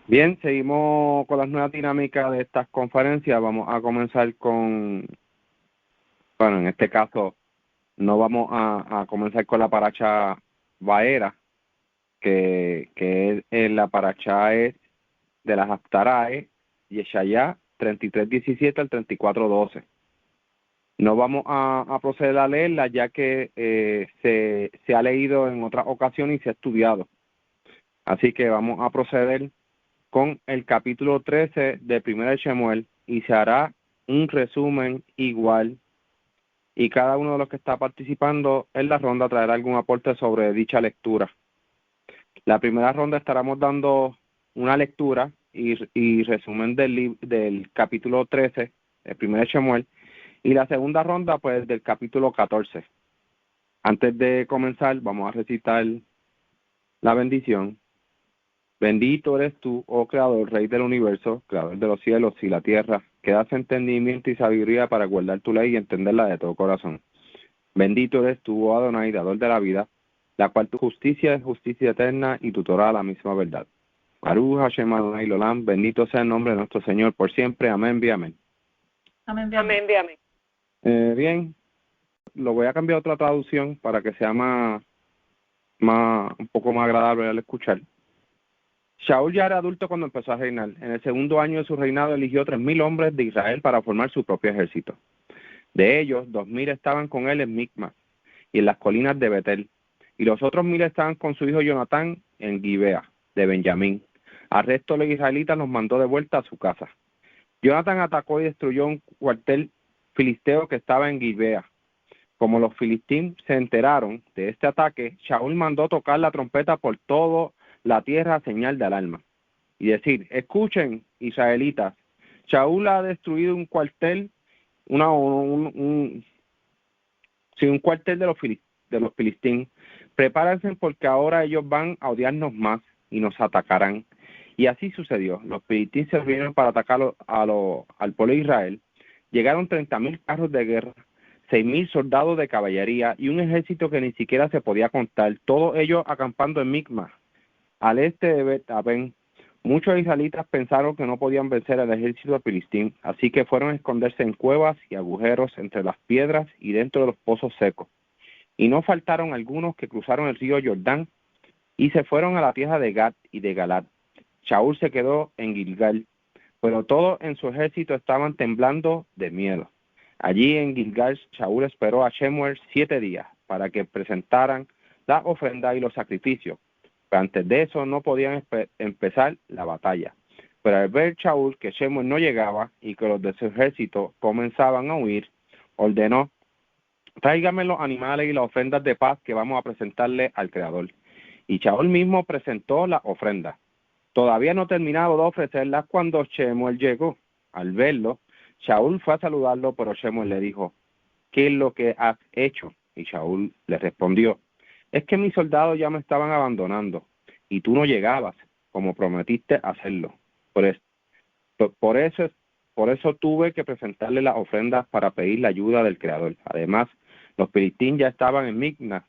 Bien, seguimos con las nuevas dinámicas de estas conferencias. Vamos a comenzar con, bueno, en este caso no vamos a comenzar con la paracha Baera, la paracha es de las Haftarae, Yeshayá 33:17 al 34:12. No vamos a proceder a leerla ya que se ha leído en otras ocasiones y se ha estudiado. Así que vamos a proceder con el capítulo 13 de Primera de Shemuel y se hará un resumen igual y cada uno de los que está participando en la ronda traerá algún aporte sobre dicha lectura. La primera ronda estaremos dando una lectura y resumen del capítulo 13 de Primera de Shemuel y la segunda ronda pues del capítulo 14. Antes de comenzar vamos a recitar la bendición. Bendito eres tú, oh Creador, Rey del universo, Creador de los cielos y la tierra, que das entendimiento y sabiduría para guardar tu ley y entenderla de todo corazón. Bendito eres tú, oh Adonai, dador de la vida, la cual tu justicia es justicia eterna y tu Torah la misma verdad. Baruch Hashem Adonai Lolam, bendito sea el nombre de nuestro Señor por siempre. Amén, bien, amén. Amén, Amén, amén. Bien, lo voy a cambiar a otra traducción para que sea un poco más agradable al escuchar. Shaul ya era adulto cuando empezó a reinar. En el segundo año de su reinado eligió 3,000 hombres de Israel para formar su propio ejército. De ellos, 2,000 estaban con él en Micmas y en las colinas de Betel, y los otros 1,000 estaban con su hijo Jonatán en Gibea de Benjamín. Al resto de los israelitas los mandó de vuelta a su casa. Jonatán atacó y destruyó un cuartel filisteo que estaba en Gibea. Como los filisteos se enteraron de este ataque, Shaul mandó tocar la trompeta por toda la tierra a señal de alarma y decir: escuchen, israelitas, Shaul ha destruido un cuartel, un cuartel de los filisteos. Prepárense porque ahora ellos van a odiarnos más y nos atacarán. Y así sucedió. Los filisteos se reunieron para atacar al pueblo de Israel. Llegaron 30,000 carros de guerra, 6,000 soldados de caballería y un ejército que ni siquiera se podía contar, todos ellos acampando en Micmas, al este de Bet-Aven. Muchos israelitas pensaron que no podían vencer al ejército filisteo, así que fueron a esconderse en cuevas y agujeros entre las piedras y dentro de los pozos secos. Y no faltaron algunos que cruzaron el río Jordán y se fueron a la tierra de Gad y de Galad. Shaul se quedó en Gilgal, pero todos en su ejército estaban temblando de miedo. Allí en Gilgal, Shaul esperó a Shemuel 7 días para que presentaran la ofrenda y los sacrificios. Pero antes de eso no podían empezar la batalla. Pero al ver Shaul que Shemuel no llegaba y que los de su ejército comenzaban a huir, ordenó: tráigame los animales y las ofrendas de paz que vamos a presentarle al Creador. Y Shaul mismo presentó la ofrenda. Todavía no terminaba de ofrecerlas cuando Shemuel llegó. Al verlo, Shaul fue a saludarlo, pero Shemuel le dijo: ¿qué es lo que has hecho? Y Shaul le respondió: es que mis soldados ya me estaban abandonando y tú no llegabas, como prometiste hacerlo. Por eso tuve que presentarle las ofrendas para pedir la ayuda del Creador. Además, los filisteos ya estaban en Micmas,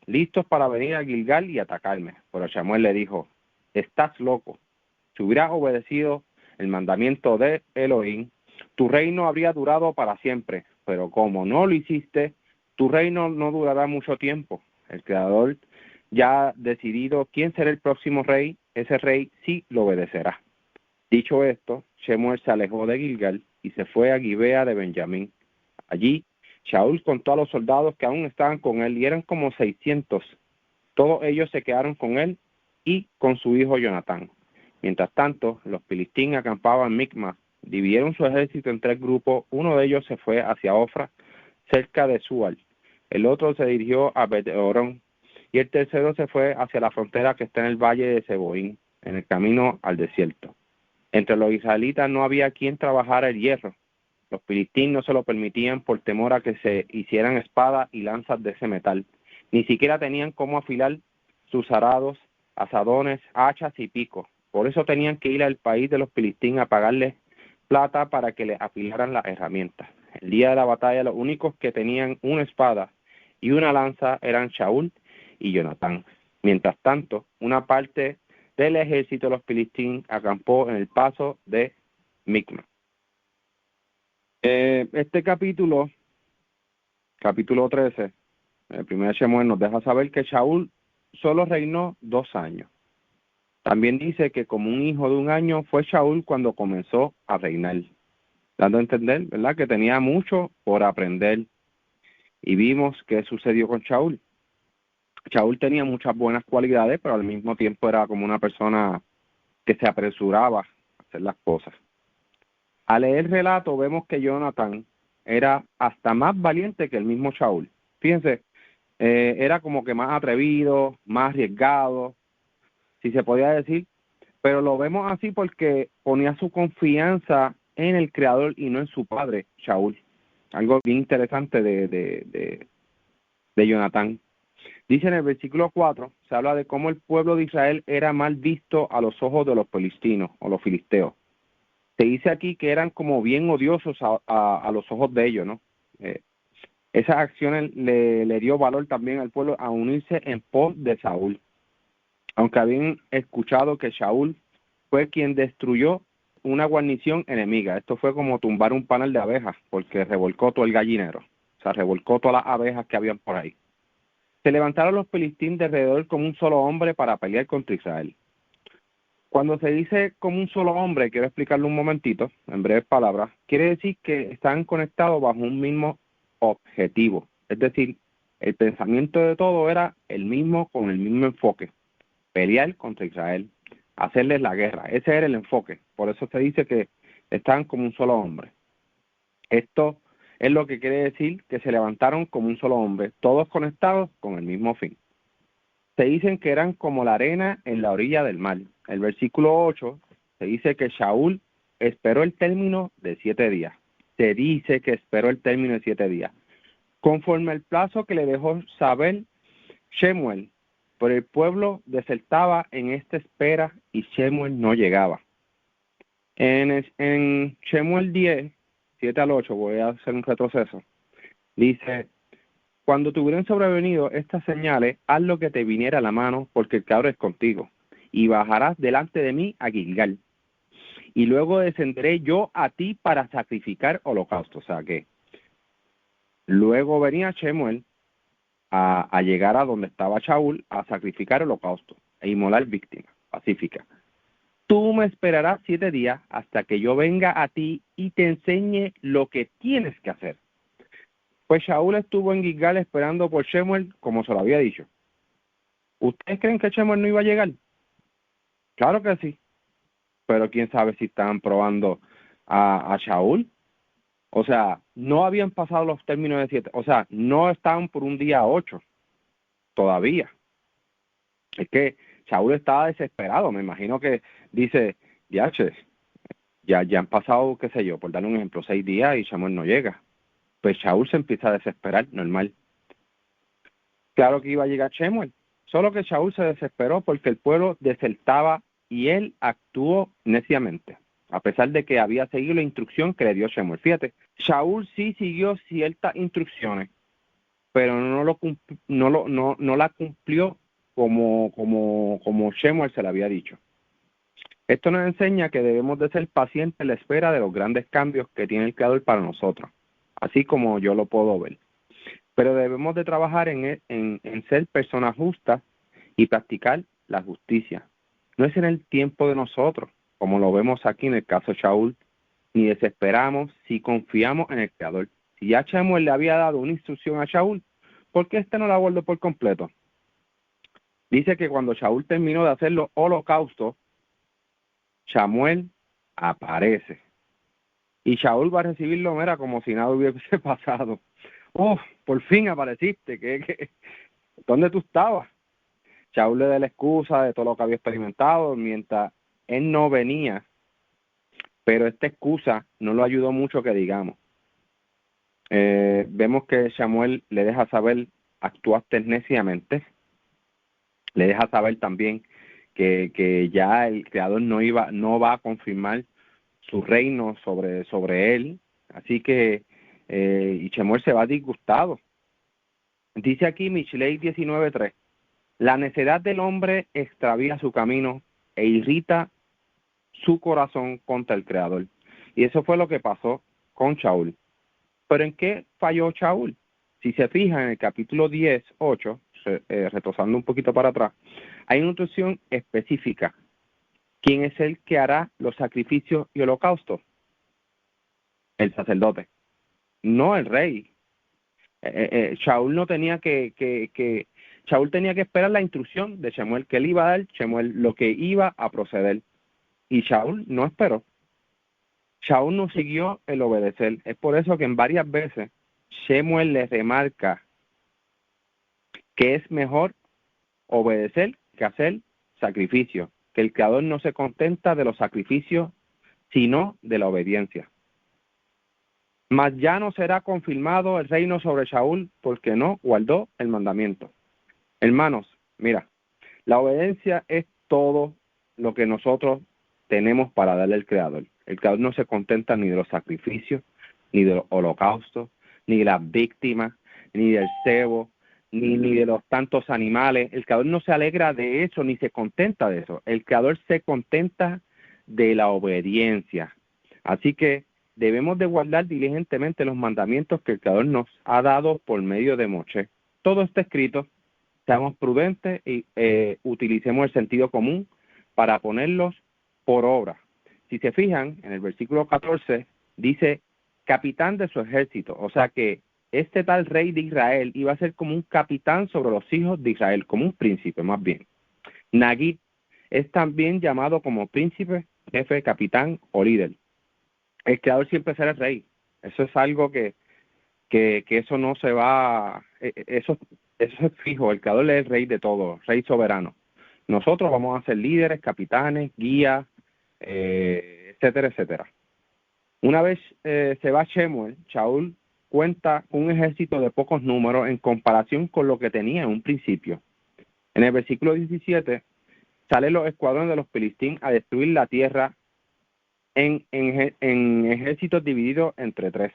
listos para venir a Gilgal y atacarme. Pero Shemuel le dijo: estás loco. Si hubieras obedecido el mandamiento de Elohim, tu reino habría durado para siempre, pero como no lo hiciste, tu reino no durará mucho tiempo. El Creador ya ha decidido quién será el próximo rey, ese rey sí lo obedecerá. Dicho esto, Shemuel se alejó de Gilgal y se fue a Gibea de Benjamín. Allí, Shaul contó a los soldados que aún estaban con él y eran como 600. Todos ellos se quedaron con él y con su hijo Jonatán. Mientras tanto, los filisteos acampaban en Micmas, dividieron su ejército en 3 grupos. Uno de ellos se fue hacia Ofra, cerca de Sual. El otro se dirigió a Bet-Horón y el tercero se fue hacia la frontera que está en el valle de Seboín, en el camino al desierto. Entre los israelitas no había quien trabajara el hierro. Los filisteos no se lo permitían por temor a que se hicieran espadas y lanzas de ese metal. Ni siquiera tenían cómo afilar sus arados, asadones, hachas y picos. Por eso tenían que ir al país de los filisteos a pagarles plata para que les afilaran las herramientas. El día de la batalla, los únicos que tenían una espada y una lanza eran Shaul y Jonatán. Mientras tanto, una parte del ejército de los filisteos acampó en el paso de Micma. Este capítulo 13, el primer Shemuel, nos deja saber que Shaul solo reinó 2 años. También dice que como un hijo de 1 año fue Shaul cuando comenzó a reinar, dando a entender, ¿verdad?, que tenía mucho por aprender. Y vimos qué sucedió con Shaul. Shaul tenía muchas buenas cualidades, pero al mismo tiempo era como una persona que se apresuraba a hacer las cosas. Al leer el relato vemos que Jonatán era hasta más valiente que el mismo Shaul. Fíjense, era como que más atrevido, más arriesgado, si se podía decir, pero lo vemos así porque ponía su confianza en el Creador y no en su padre, Shaul. Algo bien interesante de Jonatán. Dice en el versículo 4, se habla de cómo el pueblo de Israel era mal visto a los ojos de los filisteos o los filisteos. Se dice aquí que eran como bien odiosos a los ojos de ellos, ¿no? Esas acciones le dio valor también al pueblo a unirse en pos de Saúl. Aunque habían escuchado que Shaul fue quien destruyó una guarnición enemiga. Esto fue como tumbar un panel de abejas, porque revolcó todo el gallinero. O sea, revolcó todas las abejas que habían por ahí. Se levantaron los filisteos de alrededor como un solo hombre para pelear contra Israel. Cuando se dice como un solo hombre, quiero explicarlo un momentito, en breves palabras, quiere decir que están conectados bajo un mismo objetivo. Es decir, el pensamiento de todo era el mismo, con el mismo enfoque. Pelear contra Israel, hacerles la guerra. Ese era el enfoque. Por eso se dice que están como un solo hombre. Esto es lo que quiere decir que se levantaron como un solo hombre, todos conectados con el mismo fin. Se dicen que eran como la arena en la orilla del mar. El versículo 8 se dice que Shaul esperó el término de 7 días. Se dice que esperó el término de 7 días. Conforme al plazo que le dejó saber Shemuel, pero el pueblo desertaba en esta espera y Shemuel no llegaba. En Shemuel 10, 7 al 8, voy a hacer un retroceso, dice: cuando te hubieran sobrevenido estas señales, haz lo que te viniera a la mano, porque el Creador es contigo, y bajarás delante de mí a Gilgal, y luego descenderé yo a ti para sacrificar holocausto. O sea que luego venía Shemuel a llegar a donde estaba Shaul a sacrificar holocausto e inmolar víctimas pacíficas. Tú me esperarás 7 días hasta que yo venga a ti y te enseñe lo que tienes que hacer. Pues Shaul estuvo en Gilgal esperando por Shemuel, como se lo había dicho. ¿Ustedes creen que Shemuel no iba a llegar? Claro que sí, pero quién sabe si estaban probando a Shaul. O sea, no habían pasado los términos de 7, o sea, no estaban por un día 8 todavía. Es que Shaul estaba desesperado, me imagino que dice, ya han pasado, qué sé yo, por darle un ejemplo, 6 días y Shemuel no llega. Pues Shaul se empieza a desesperar, normal. Claro que iba a llegar Shemuel, solo que Shaul se desesperó porque el pueblo desertaba y él actuó neciamente, a pesar de que había seguido la instrucción que le dio Shemuel. Fíjate, Shaul sí siguió ciertas instrucciones, pero no la cumplió como Shemuel se le había dicho. Esto nos enseña que debemos de ser pacientes en la espera de los grandes cambios que tiene el Creador para nosotros, así como yo lo puedo ver. Pero debemos de trabajar en ser personas justas y practicar la justicia. No es en el tiempo de nosotros, como lo vemos aquí en el caso de Shaul, ni desesperamos si confiamos en el Creador. Si ya Shemuel le había dado una instrucción a Shaul, ¿por qué no la guardó por completo? Dice que cuando Shaul terminó de hacer los holocaustos, Shemuel aparece. Y Shaul va a recibirlo, mira, como si nada hubiese pasado. ¡Oh, por fin apareciste! ¿Dónde tú estabas? Shaul le da la excusa de todo lo que había experimentado mientras él no venía, pero esta excusa no lo ayudó mucho que digamos. Vemos que Shemuel le deja saber, actuaste neciamente, le deja saber también que ya el Creador no va a confirmar su reino sobre él, así que y Shemuel se va disgustado. Dice aquí Mishlei 19:3, la necedad del hombre extravía su camino e irrita su corazón contra el Creador. Y eso fue lo que pasó con Shaul. ¿Pero en qué falló Shaul? Si se fijan en el capítulo 10, 8, retrocediendo un poquito para atrás, hay una instrucción específica. ¿Quién es el que hará los sacrificios y holocaustos? El sacerdote, no el rey. Shaul no tenía Shaul tenía que esperar la instrucción de Shemuel, que él iba a dar, Shemuel lo que iba a proceder. Y Shaul no esperó. Shaul no siguió el obedecer. Es por eso que en varias veces Shemuel le remarca que es mejor obedecer que hacer sacrificio, que el Creador no se contenta de los sacrificios, sino de la obediencia. Mas ya no será confirmado el reino sobre Shaul porque no guardó el mandamiento. Hermanos, mira, la obediencia es todo lo que nosotros tenemos para darle al Creador. El Creador no se contenta ni de los sacrificios, ni de los holocaustos, ni de las víctimas, ni del cebo, ni de los tantos animales. El Creador no se alegra de eso, ni se contenta de eso. El Creador se contenta de la obediencia. Así que debemos de guardar diligentemente los mandamientos que el Creador nos ha dado por medio de Moshe. Todo está escrito. Seamos prudentes y utilicemos el sentido común para ponerlos por obra. Si se fijan, en el versículo 14 dice capitán de su ejército, o sea que este tal rey de Israel iba a ser como un capitán sobre los hijos de Israel, como un príncipe más bien. Nagid es también llamado como príncipe, jefe, capitán o líder. El Creador siempre será el rey. Eso es algo que eso no se va, eso es fijo. El Creador es el rey de todo, rey soberano. Nosotros vamos a ser líderes, capitanes, guías, etcétera, etcétera. Una vez se va Shemuel, Shaul cuenta un ejército de pocos números en comparación con lo que tenía en un principio. En el versículo 17 salen los escuadrones de los Filistín a destruir la tierra en ejércitos divididos entre tres.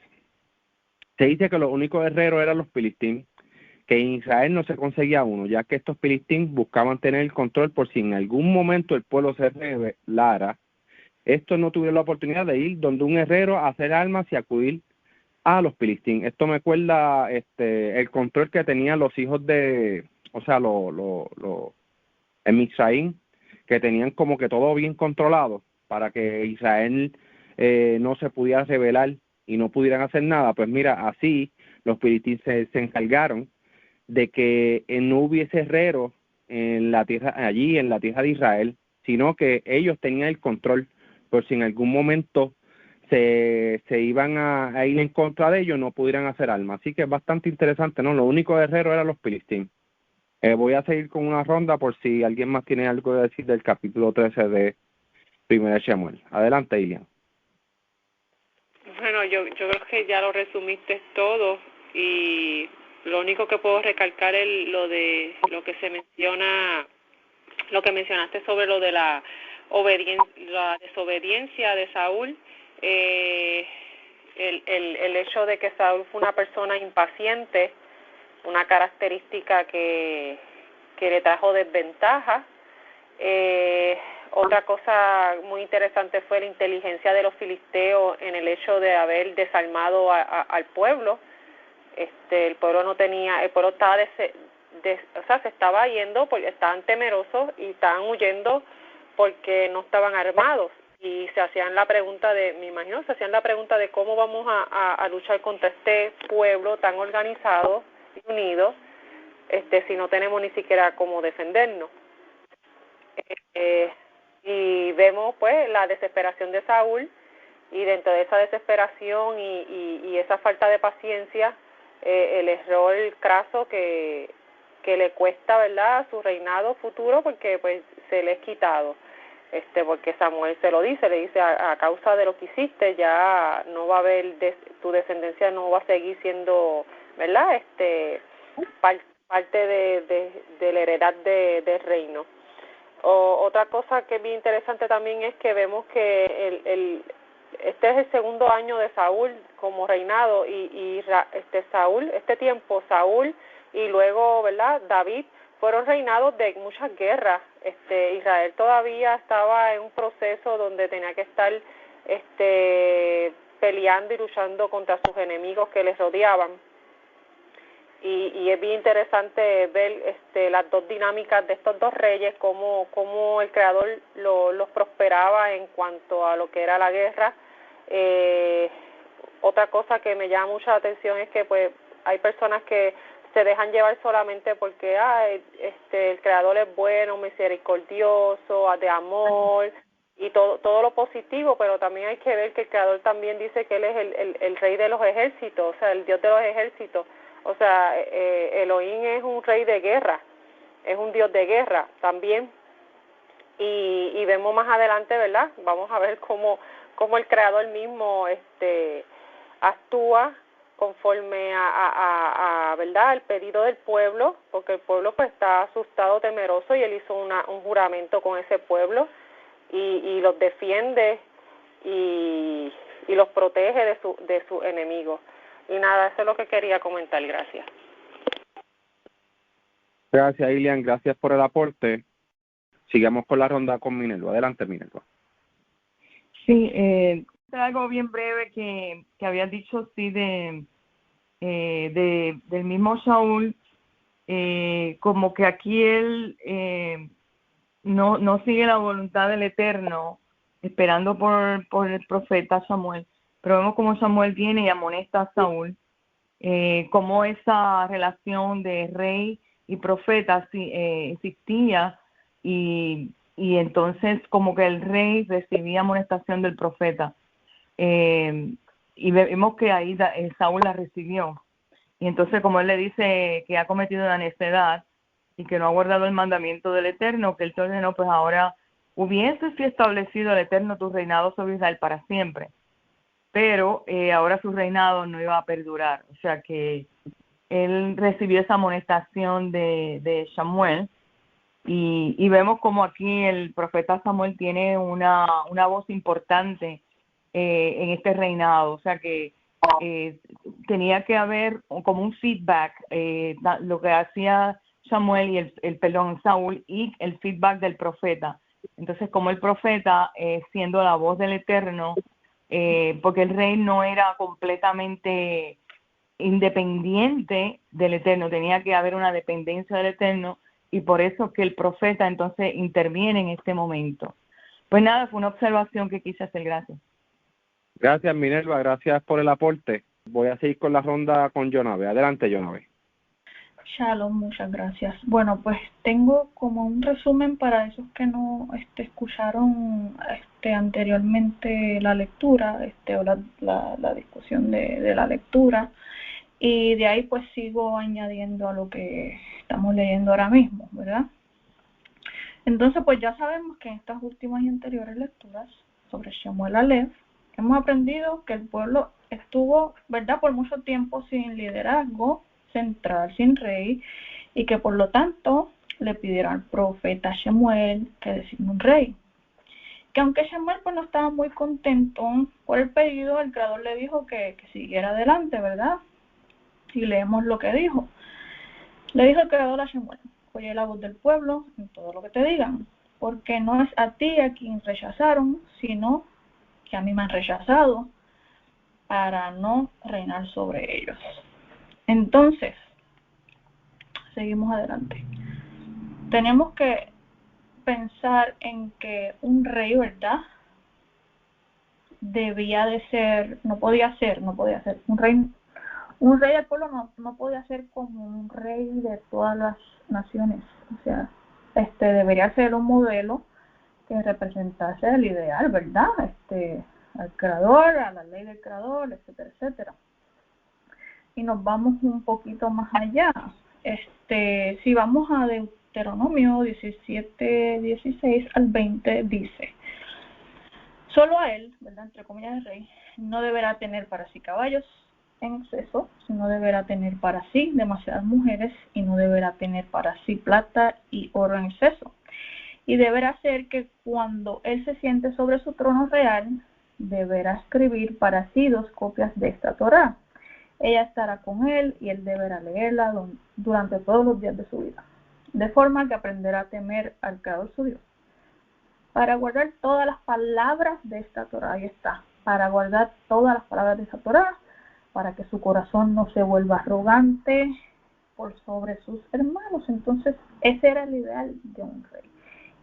Se dice que los únicos guerreros eran los Filistín, que en Israel no se conseguía uno, ya que estos Filistín buscaban tener el control por si en algún momento el pueblo se rebelara. Estos no tuvieron la oportunidad de ir donde un herrero a hacer armas y acudir a los Filistín. Esto me acuerda el control que tenían los hijos de, o sea, en Misraim, que tenían como que todo bien controlado para que Israel no se pudiera rebelar y no pudieran hacer nada. Pues mira, así los filisteos se encargaron de que no hubiese herreros en la tierra, allí en la tierra de Israel, sino que ellos tenían el control, por si en algún momento se iban a ir en contra de ellos, no pudieran hacer armas. Así que es bastante interesante, ¿no? Lo único guerrero eran los filisteos. Voy a seguir con una ronda por si alguien más tiene algo que decir del capítulo 13 de Primera Samuel. Adelante, Ilian. Bueno, yo creo que ya lo resumiste todo y lo único que puedo recalcar es lo que se menciona, lo que mencionaste sobre lo de la desobediencia de Saúl, el hecho de que Saúl fue una persona impaciente, una característica que le trajo desventaja. Otra cosa muy interesante fue la inteligencia de los filisteos en el hecho de haber desarmado al pueblo. El pueblo estaba se estaba yendo porque estaban temerosos y estaban huyendo porque no estaban armados y se hacían la pregunta de cómo vamos a luchar contra este pueblo tan organizado y unido si no tenemos ni siquiera cómo defendernos. Y vemos pues la desesperación de Saúl, y dentro de esa desesperación y esa falta de paciencia, el error craso que le cuesta, ¿verdad?, su reinado futuro, porque pues se le es quitado, porque Samuel se lo dice, le dice a causa de lo que hiciste ya no va a haber, tu descendencia no va a seguir siendo, ¿verdad?, parte de la heredad del reino. Otra cosa que es bien interesante también es que vemos que este es el segundo año de Saúl como reinado y Saúl y luego, ¿verdad?, David fueron reinados de muchas guerras. Israel todavía estaba en un proceso donde tenía que estar peleando y luchando contra sus enemigos que les rodeaban. Y es bien interesante ver las dos dinámicas de estos dos reyes, cómo el Creador los prosperaba en cuanto a lo que era la guerra. Otra cosa que me llama mucha atención es que pues hay personas que se dejan llevar solamente porque el Creador es bueno, misericordioso, de amor y todo lo positivo, pero también hay que ver que el Creador también dice que Él es el Rey de los ejércitos, o sea, el Dios de los ejércitos. O sea, Elohim es un rey de guerra, es un Dios de guerra también. Y vemos más adelante, ¿verdad? Vamos a ver cómo el Creador mismo actúa conforme a ¿verdad?, el pedido del pueblo, porque el pueblo pues está asustado, temeroso, y Él hizo un juramento con ese pueblo y los defiende y los protege de sus enemigos. Y nada, eso es lo que quería comentar. Gracias. Gracias, Ilian. Gracias por el aporte. Sigamos con la ronda con Minerva. Adelante, Minerva. Sí, algo bien breve que habías dicho, sí, del mismo Saúl, como que aquí él no sigue la voluntad del Eterno, esperando por el profeta Samuel. Pero vemos como Samuel viene y amonesta a Saúl, cómo esa relación de rey y profeta existía, y entonces como que el rey recibía amonestación del profeta, y vemos que ahí Saúl la recibió, y entonces como él le dice que ha cometido una necedad y que no ha guardado el mandamiento del Eterno, que él te ordenó, pues ahora hubiese establecido el Eterno tu reinado sobre Israel para siempre. Pero ahora su reinado no iba a perdurar, o sea que él recibió esa amonestación de Samuel, y vemos como aquí el profeta Samuel tiene una voz importante en este reinado, o sea que tenía que haber como un feedback, lo que hacía Samuel y el Saúl, y el feedback del profeta. Entonces como el profeta, siendo la voz del Eterno, porque el rey no era completamente independiente del Eterno, tenía que haber una dependencia del Eterno, y por eso que el profeta entonces interviene en este momento. Pues nada, fue una observación que quise hacer. Gracias. Gracias, Minerva, gracias por el aporte. Voy a seguir con la ronda con Jonave. Adelante, Jonave. Shalom, muchas gracias. Bueno, pues tengo como un resumen para esos que no escucharon anteriormente la lectura, o la discusión de la lectura, y de ahí pues sigo añadiendo a lo que estamos leyendo ahora mismo, ¿verdad? Entonces pues ya sabemos que en estas últimas y anteriores lecturas sobre Shemuel Aleph hemos aprendido que el pueblo estuvo, ¿verdad?, por mucho tiempo sin liderazgo central, sin rey, y que por lo tanto le pidieron al profeta Shemuel que designe un rey. Que aunque Shemuel pues no estaba muy contento por el pedido, el Creador le dijo que siguiera adelante, ¿verdad? Y leemos lo que dijo. Le dijo el Creador a Shemuel: oye la voz del pueblo en todo lo que te digan, porque no es a ti a quien rechazaron, sino que a mí me han rechazado para no reinar sobre ellos. Entonces, seguimos adelante. Tenemos que pensar en que un rey, ¿verdad?, debía de ser, no podía ser, un rey del pueblo no podía ser como un rey de todas las naciones. O sea, debería ser un modelo que representase el ideal, ¿verdad?, al creador, a la ley del creador, etcétera, etcétera. Y nos vamos un poquito más allá. Si vamos a Deuteronomio 17:16 al 20, dice: solo a él, ¿verdad?, entre comillas, el rey, no deberá tener para sí caballos en exceso, sino deberá tener para sí demasiadas mujeres, y no deberá tener para sí plata y oro en exceso. Y deberá hacer que cuando él se siente sobre su trono real, deberá escribir para sí 2 copias de esta Torá. Ella estará con él y él deberá leerla durante todos los días de su vida. de forma que aprenderá a temer al Creador su Dios, para guardar todas las palabras de esta Torá. Ahí está, para guardar todas las palabras de esta Torá, para que su corazón no se vuelva arrogante por sobre sus hermanos. Entonces, ese era el ideal de un rey.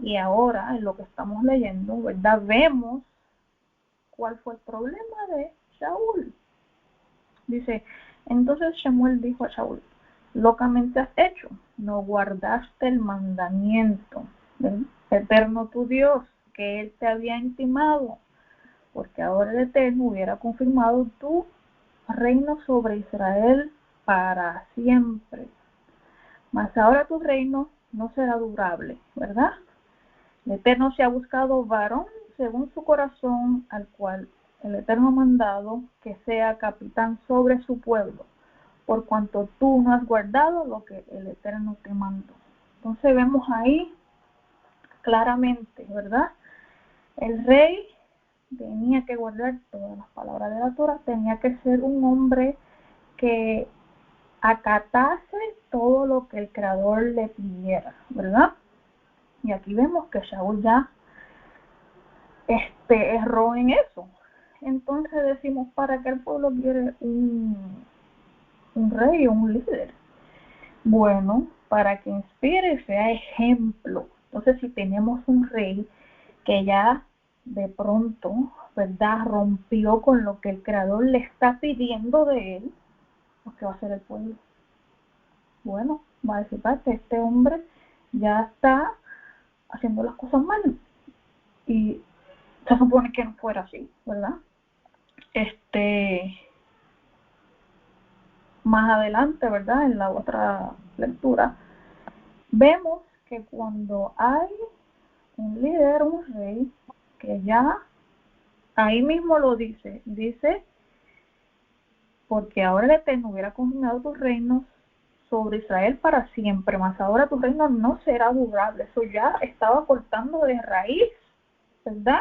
Y ahora, en lo que estamos leyendo, ¿verdad?, vemos cuál fue el problema de Saúl. Dice, entonces Samuel dijo a Saúl, locamente has hecho, no guardaste el mandamiento del Eterno tu Dios, que él te había intimado, porque ahora el Eterno hubiera confirmado tu reino sobre Israel para siempre. Mas ahora tu reino no será durable, ¿verdad? El Eterno se ha buscado varón según su corazón, al cual el Eterno ha mandado que sea capitán sobre su pueblo, por cuanto tú no has guardado lo que el Eterno te mandó. Entonces vemos ahí claramente, ¿verdad? El rey tenía que guardar todas las palabras de la Torah, tenía que ser un hombre que acatase todo lo que el Creador le pidiera, ¿verdad? Y aquí vemos que Saúl ya erró en eso. Entonces decimos, ¿para qué el pueblo quiere un rey o un líder? Bueno, para que inspire y sea ejemplo. Entonces, si tenemos un rey que ya de pronto, ¿verdad?, rompió con lo que el Creador le está pidiendo de él, pues ¿qué va a hacer el pueblo? Bueno, va a decir, que este hombre ya está haciendo las cosas mal. Y se supone que no fuera así, ¿verdad? Más adelante, ¿verdad?, en la otra lectura, vemos que cuando hay un líder, un rey, que ya ahí mismo lo dice, porque ahora el Eterno hubiera confirmado tus reinos sobre Israel para siempre, mas ahora tu reino no será durable. Eso ya estaba cortando de raíz, ¿verdad?,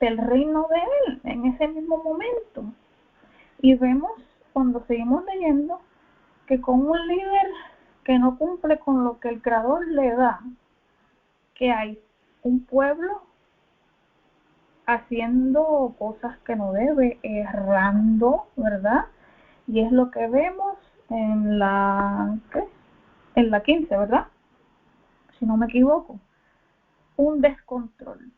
el reino de él en ese mismo momento. Y vemos, cuando seguimos leyendo, que con un líder que no cumple con lo que el Creador le da, que hay un pueblo haciendo cosas que no debe, errando, ¿verdad? Y es lo que vemos en la 15, ¿verdad? Si no me equivoco. Un descontrol.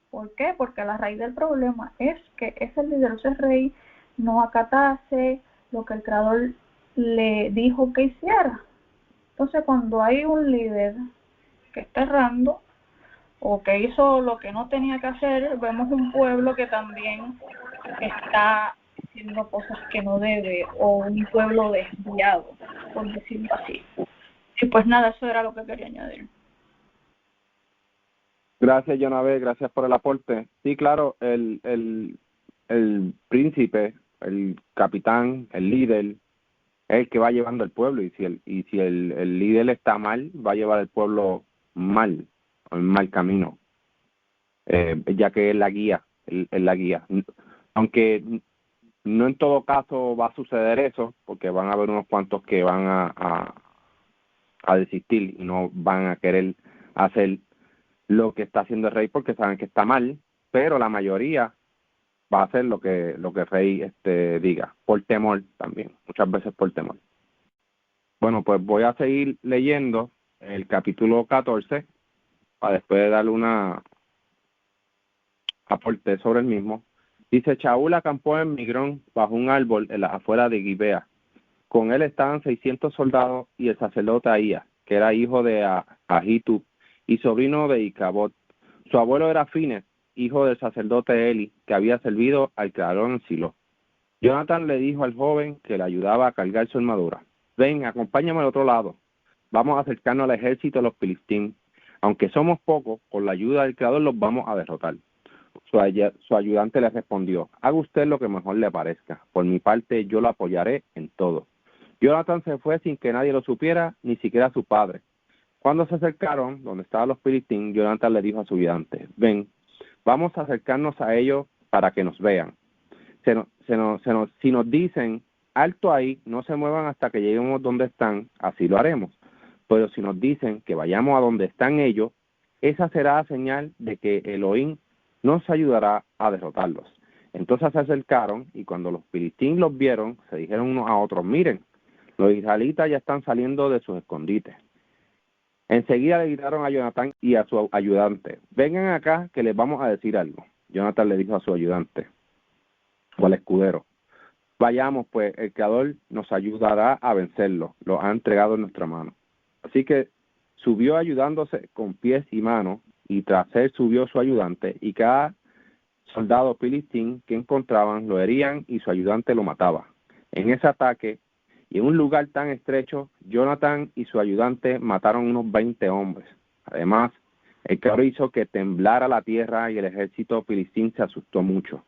¿Por qué? Porque la raíz del problema es que ese líder, ese rey, no acatase lo que el Creador le dijo que hiciera. Entonces, cuando hay un líder que está errando o que hizo lo que no tenía que hacer, vemos un pueblo que también está haciendo cosas que no debe, o un pueblo desviado, por decirlo así. Y pues nada, eso era lo que quería añadir. Gracias, Jonabé, gracias por el aporte. Sí, claro, el príncipe, el capitán, el líder, es el que va llevando el pueblo, y si el líder está mal, va a llevar el pueblo mal, o en mal camino, ya que es la guía, es la guía. Aunque no en todo caso va a suceder eso, porque van a haber unos cuantos que van a desistir y no van a querer hacer lo que está haciendo el rey porque saben que está mal, pero la mayoría va a hacer lo que el rey diga, por temor también, muchas veces por temor. Bueno, pues voy a seguir leyendo el capítulo 14 para después darle una aporte sobre el mismo. Dice, Saúl acampó en Migrón bajo un árbol en las afueras de Gibea. Con él estaban 600 soldados y el sacerdote Ahías, que era hijo de Ahitub y sobrino de Icabod. Su abuelo era Fines, hijo del sacerdote Eli, que había servido al Creador en Silo. Jonathan le dijo al joven que le ayudaba a cargar su armadura, ven, acompáñame al otro lado. Vamos a acercarnos al ejército de los Filistín. Aunque somos pocos, con la ayuda del Creador los vamos a derrotar. Su ayudante le respondió, haga usted lo que mejor le parezca. Por mi parte, yo lo apoyaré en todo. Jonathan se fue sin que nadie lo supiera, ni siquiera su padre. Cuando se acercaron, donde estaban los Filistín, Jonathan le dijo a su ayudante, ven, vamos a acercarnos a ellos para que nos vean. Si nos dicen, alto ahí, no se muevan hasta que lleguemos donde están, así lo haremos. Pero si nos dicen que vayamos a donde están ellos, esa será la señal de que Elohim nos ayudará a derrotarlos. Entonces se acercaron, y cuando los filisteos los vieron, se dijeron unos a otros: miren, los israelitas ya están saliendo de sus escondites. Enseguida le gritaron a Jonatán y a su ayudante: vengan acá que les vamos a decir algo. Jonatán le dijo a su ayudante, o al escudero: vayamos, pues el Creador nos ayudará a vencerlos, los ha entregado en nuestra mano. Así que subió ayudándose con pies y manos, y tras él subió su ayudante, y cada soldado filistín que encontraban lo herían y su ayudante lo mataba. En ese ataque, y en un lugar tan estrecho, Jonatán y su ayudante mataron unos 20 hombres. Además, el Creador hizo que temblara la tierra, y el ejército filistín se asustó mucho.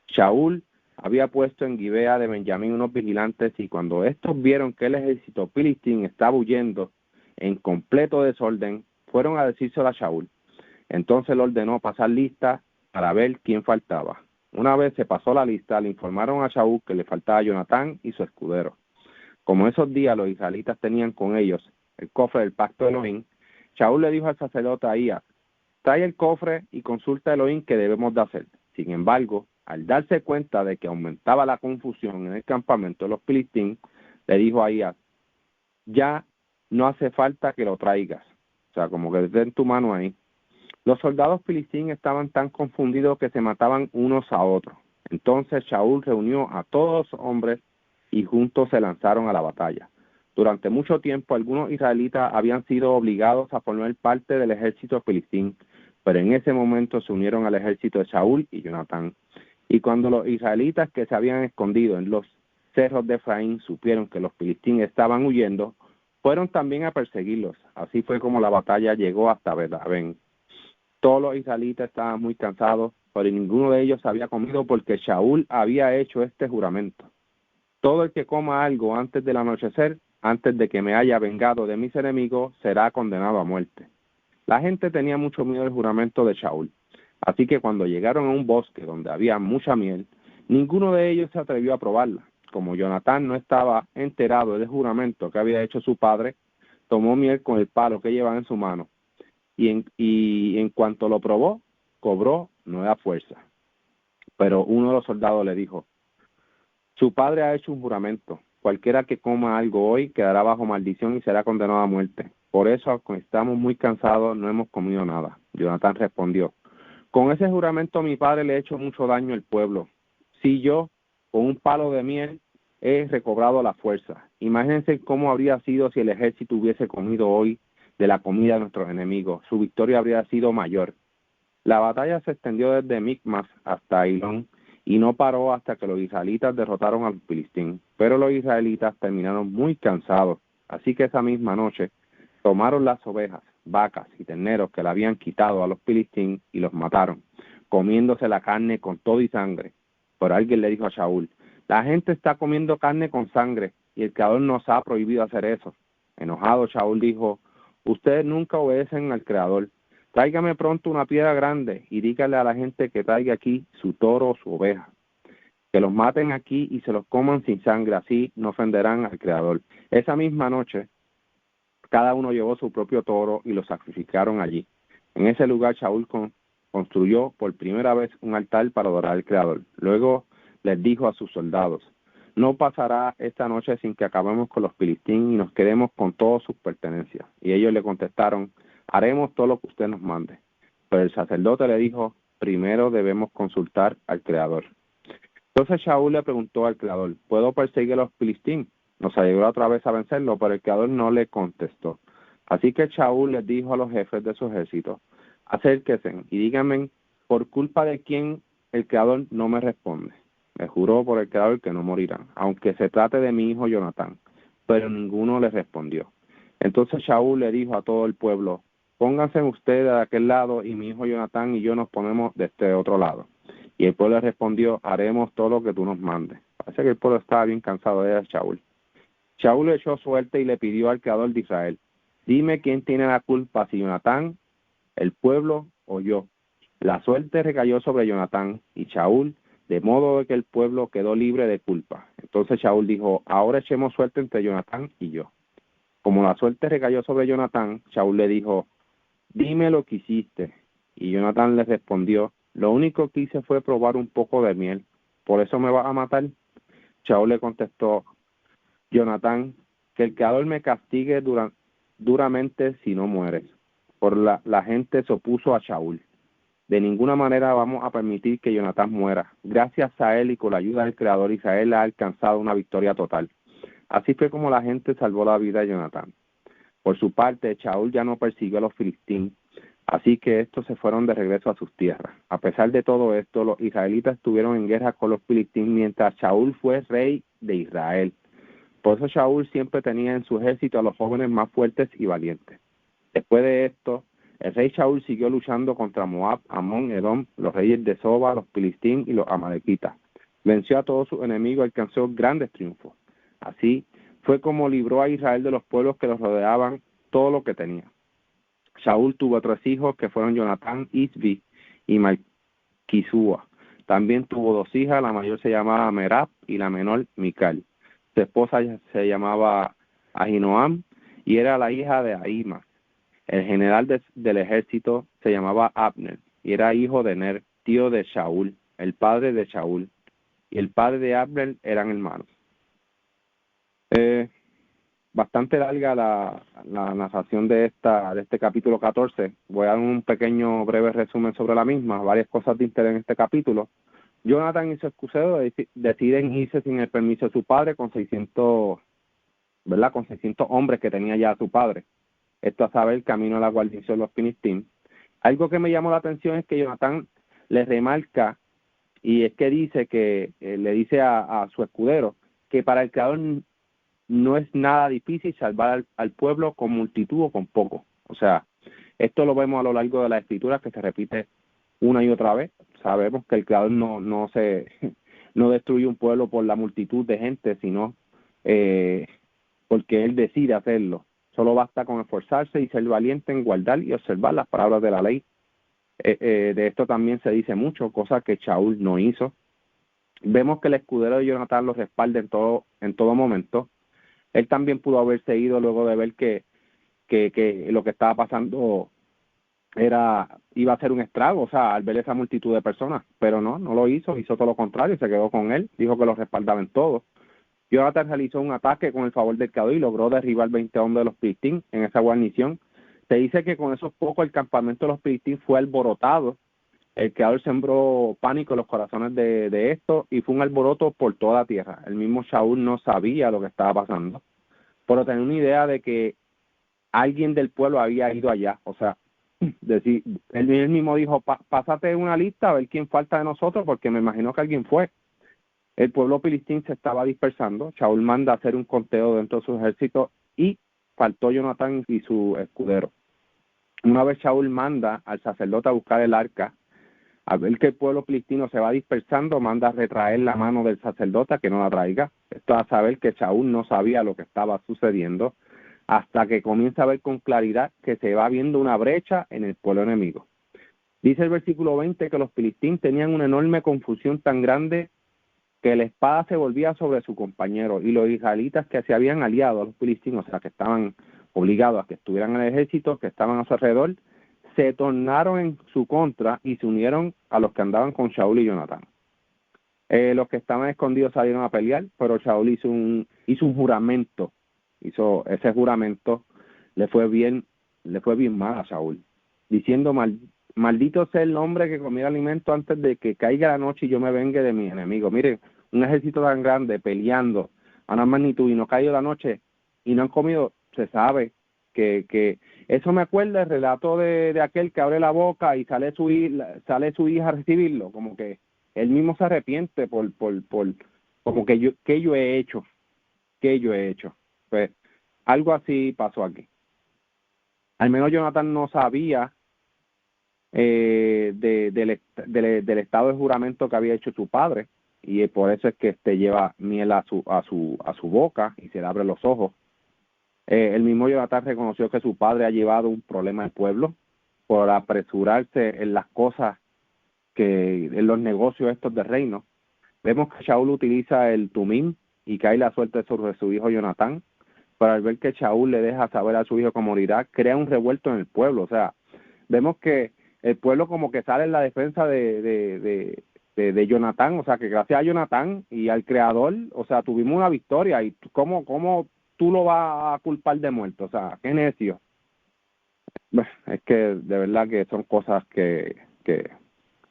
Shaul había puesto en Gibea de Benjamín unos vigilantes, y cuando estos vieron que el ejército filistín estaba huyendo en completo desorden, fueron a decírselo a Shaul. Entonces le ordenó pasar lista para ver quién faltaba. Una vez se pasó la lista, le informaron a Shaul que le faltaba Jonatán y su escudero. Como esos días los israelitas tenían con ellos el cofre del pacto de Elohim, Shaul le dijo al sacerdote Ahías: trae el cofre y consulta a Elohim qué debemos de hacer. Sin embargo, al darse cuenta de que aumentaba la confusión en el campamento de los filisteos, le dijo a Ahías: ya no hace falta que lo traigas. O sea, como que den tu mano ahí. Los soldados filisteos estaban tan confundidos que se mataban unos a otros. Entonces Shaul reunió a todos los hombres y juntos se lanzaron a la batalla. Durante mucho tiempo algunos israelitas habían sido obligados a formar parte del ejército filisteo, pero en ese momento se unieron al ejército de Shaul y Jonatán. Y cuando los israelitas que se habían escondido en los cerros de Efraín supieron que los filisteos estaban huyendo, fueron también a perseguirlos. Así fue como la batalla llegó hasta Bet-Aven. Todos los israelitas estaban muy cansados, pero ninguno de ellos había comido porque Shaul había hecho este juramento: todo el que coma algo antes del anochecer, antes de que me haya vengado de mis enemigos, será condenado a muerte. La gente tenía mucho miedo del juramento de Shaul, así que cuando llegaron a un bosque donde había mucha miel, ninguno de ellos se atrevió a probarla. Como Jonatán no estaba enterado del juramento que había hecho su padre, tomó miel con el palo que llevaba en su mano, y en cuanto lo probó, cobró nueva fuerza. Pero uno de los soldados le dijo: su padre ha hecho un juramento: cualquiera que coma algo hoy quedará bajo maldición y será condenado a muerte. Por eso, aunque estamos muy cansados, no hemos comido nada. Jonatán respondió: con ese juramento mi padre le ha hecho mucho daño al pueblo. Si yo, con un palo de miel, he recobrado la fuerza. Imagínense cómo habría sido si el ejército hubiese comido hoy de la comida de nuestros enemigos. Su victoria habría sido mayor. La batalla se extendió desde Micmas hasta Ailón, y no paró hasta que los israelitas derrotaron a los filisteos. Pero los israelitas terminaron muy cansados, así que esa misma noche tomaron las ovejas, vacas y terneros que le habían quitado a los filisteos y los mataron, comiéndose la carne con todo y sangre. Pero alguien le dijo a Shaul: la gente está comiendo carne con sangre, y el Creador nos ha prohibido hacer eso. Enojado, Shaul dijo: ustedes nunca obedecen al Creador. Tráigame pronto una piedra grande y dígale a la gente que traiga aquí su toro o su oveja. Que los maten aquí y se los coman sin sangre, así no ofenderán al Creador. Esa misma noche, cada uno llevó su propio toro y lo sacrificaron allí. En ese lugar Shaul construyó por primera vez un altar para adorar al Creador. Luego les dijo a sus soldados: no pasará esta noche sin que acabemos con los filisteos y nos quedemos con todas sus pertenencias. Y ellos le contestaron: haremos todo lo que usted nos mande. Pero el sacerdote le dijo: primero debemos consultar al Creador. Entonces Shaul le preguntó al Creador: ¿puedo perseguir a los filisteos? Nos ayudó otra vez a vencerlo, pero el Creador no le contestó. Así que Shaul les dijo a los jefes de su ejército: acérquense y díganme por culpa de quién el Creador no me responde. Me juró por el Creador que no morirán, aunque se trate de mi hijo Jonatán. Pero ninguno le respondió. Entonces Shaul le dijo a todo el pueblo: pónganse ustedes de aquel lado y mi hijo Jonatán y yo nos ponemos de este otro lado. Y el pueblo respondió: haremos todo lo que tú nos mandes. Parece que el pueblo estaba bien cansado de Shaul. Shaul le echó suerte y le pidió al Creador de Israel: dime quién tiene la culpa, si Jonatán, el pueblo o yo. La suerte recayó sobre Jonatán y Shaul, de modo que el pueblo quedó libre de culpa. Entonces Shaul dijo: ahora echemos suerte entre Jonatán y yo. Como la suerte recayó sobre Jonatán, Saúl le dijo, dime lo que hiciste. Y Jonatán le respondió, lo único que hice fue probar un poco de miel. ¿Por eso me vas a matar? Saúl le contestó, Jonatán, que el Creador me castigue duramente si no mueres. Por la gente se opuso a Saúl. De ninguna manera vamos a permitir que Jonatán muera. Gracias a él y con la ayuda del Creador, Israel ha alcanzado una victoria total. Así fue como la gente salvó la vida de Jonatán. Por su parte, Saúl ya no persiguió a los filisteos, así que estos se fueron de regreso a sus tierras. A pesar de todo esto, los israelitas estuvieron en guerra con los filisteos mientras Saúl fue rey de Israel. Por eso Saúl siempre tenía en su ejército a los jóvenes más fuertes y valientes. Después de esto, el rey Saúl siguió luchando contra Moab, Amón, Edom, los reyes de Soba, los filisteos y los amalequitas. Venció a todos sus enemigos y alcanzó grandes triunfos. Así fue como libró a Israel de los pueblos que los rodeaban todo lo que tenía. Saúl tuvo 3 hijos que fueron Jonatán, Isbi y Malquisúa. También tuvo 2 hijas, la mayor se llamaba Merab y la menor Mical. Su esposa se llamaba Ahinoam y era la hija de Ahimaas. El general del ejército se llamaba Abner y era hijo de Ner, tío de Saúl, el padre de Saúl, y el padre de Abner eran hermanos. Bastante larga la narración de este capítulo 14. Voy a dar un pequeño breve resumen sobre la misma, varias cosas de interés en este capítulo. Jonatán y su escudero deciden irse sin el permiso de su padre con 600 hombres que tenía ya su padre. Esto a saber, camino a la guarnición de los filisteos. Algo que me llamó la atención es que Jonatán le remarca, y es que dice que le dice a su escudero que para el Creador no es nada difícil salvar al pueblo con multitud o con poco. O sea, esto lo vemos a lo largo de la escritura que se repite una y otra vez. Sabemos que el Creador no destruye un pueblo por la multitud de gente, sino porque Él decide hacerlo. Solo basta con esforzarse y ser valiente en guardar y observar las palabras de la ley. De esto también se dice mucho, cosa que Saúl no hizo. Vemos que el escudero de Jonatán lo respalda en todo momento. Él también pudo haberse ido luego de ver que lo que estaba pasando iba a ser un estrago, o sea, al ver esa multitud de personas, pero no lo hizo todo lo contrario, se quedó con él, dijo que lo respaldaba en todo. Jonatán realizó un ataque con el favor del Creador y logró derribar 20 hombres de los filisteos en esa guarnición. Se dice que con esos pocos el campamento de los filisteos fue alborotado. El Creador sembró pánico en los corazones de estos y fue un alboroto por toda la tierra. El mismo Saúl no sabía lo que estaba pasando, pero tenía una idea de que alguien del pueblo había ido allá. O sea, decir, él mismo dijo, pásate una lista a ver quién falta de nosotros, porque me imagino que alguien fue. El pueblo filisteo se estaba dispersando. Saúl manda a hacer un conteo dentro de su ejército y faltó Jonatán y su escudero. Una vez Saúl manda al sacerdote a buscar el arca, a ver que el pueblo filisteo se va dispersando, manda a retraer la mano del sacerdote a que no la traiga. Esto a saber que Saúl no sabía lo que estaba sucediendo, hasta que comienza a ver con claridad que se va viendo una brecha en el pueblo enemigo. Dice el versículo 20 que los filisteos tenían una enorme confusión tan grande que la espada se volvía sobre su compañero, y los israelitas que se habían aliado a los filisteos, o sea, que estaban obligados a que estuvieran en el ejército, que estaban a su alrededor, se tornaron en su contra y se unieron a los que andaban con Saúl y Jonatán. Los que estaban escondidos salieron a pelear, pero Saúl hizo un juramento. Hizo ese juramento, le fue bien mal a Saúl, diciendo, maldito sea el hombre que comiera alimento antes de que caiga la noche y yo me vengue de mis enemigos. Miren, un ejército tan grande peleando a una magnitud y no cayó la noche y no han comido, se sabe que eso me acuerda el relato de aquel que abre la boca y sale su hija a recibirlo, como que él mismo se arrepiente por como que yo he hecho. Pues algo así pasó aquí. Al menos Jonatán no sabía del estado de juramento que había hecho su padre, y por eso es que lleva miel a su boca y se le abre los ojos. El mismo Jonatán reconoció que su padre ha llevado un problema al pueblo por apresurarse en las cosas, en los negocios estos de reino. Vemos que Saúl utiliza el tumim y cae la suerte sobre su hijo Jonatán. pero al ver que Shaul le deja saber a su hijo que morirá, crea un revuelto en el pueblo. O sea, vemos que el pueblo como que sale en la defensa de Jonatán, o sea, que gracias a Jonatán y al creador, o sea, tuvimos una victoria, y cómo tú lo vas a culpar de muerto, o sea, qué necio. Bueno, es que de verdad que son cosas que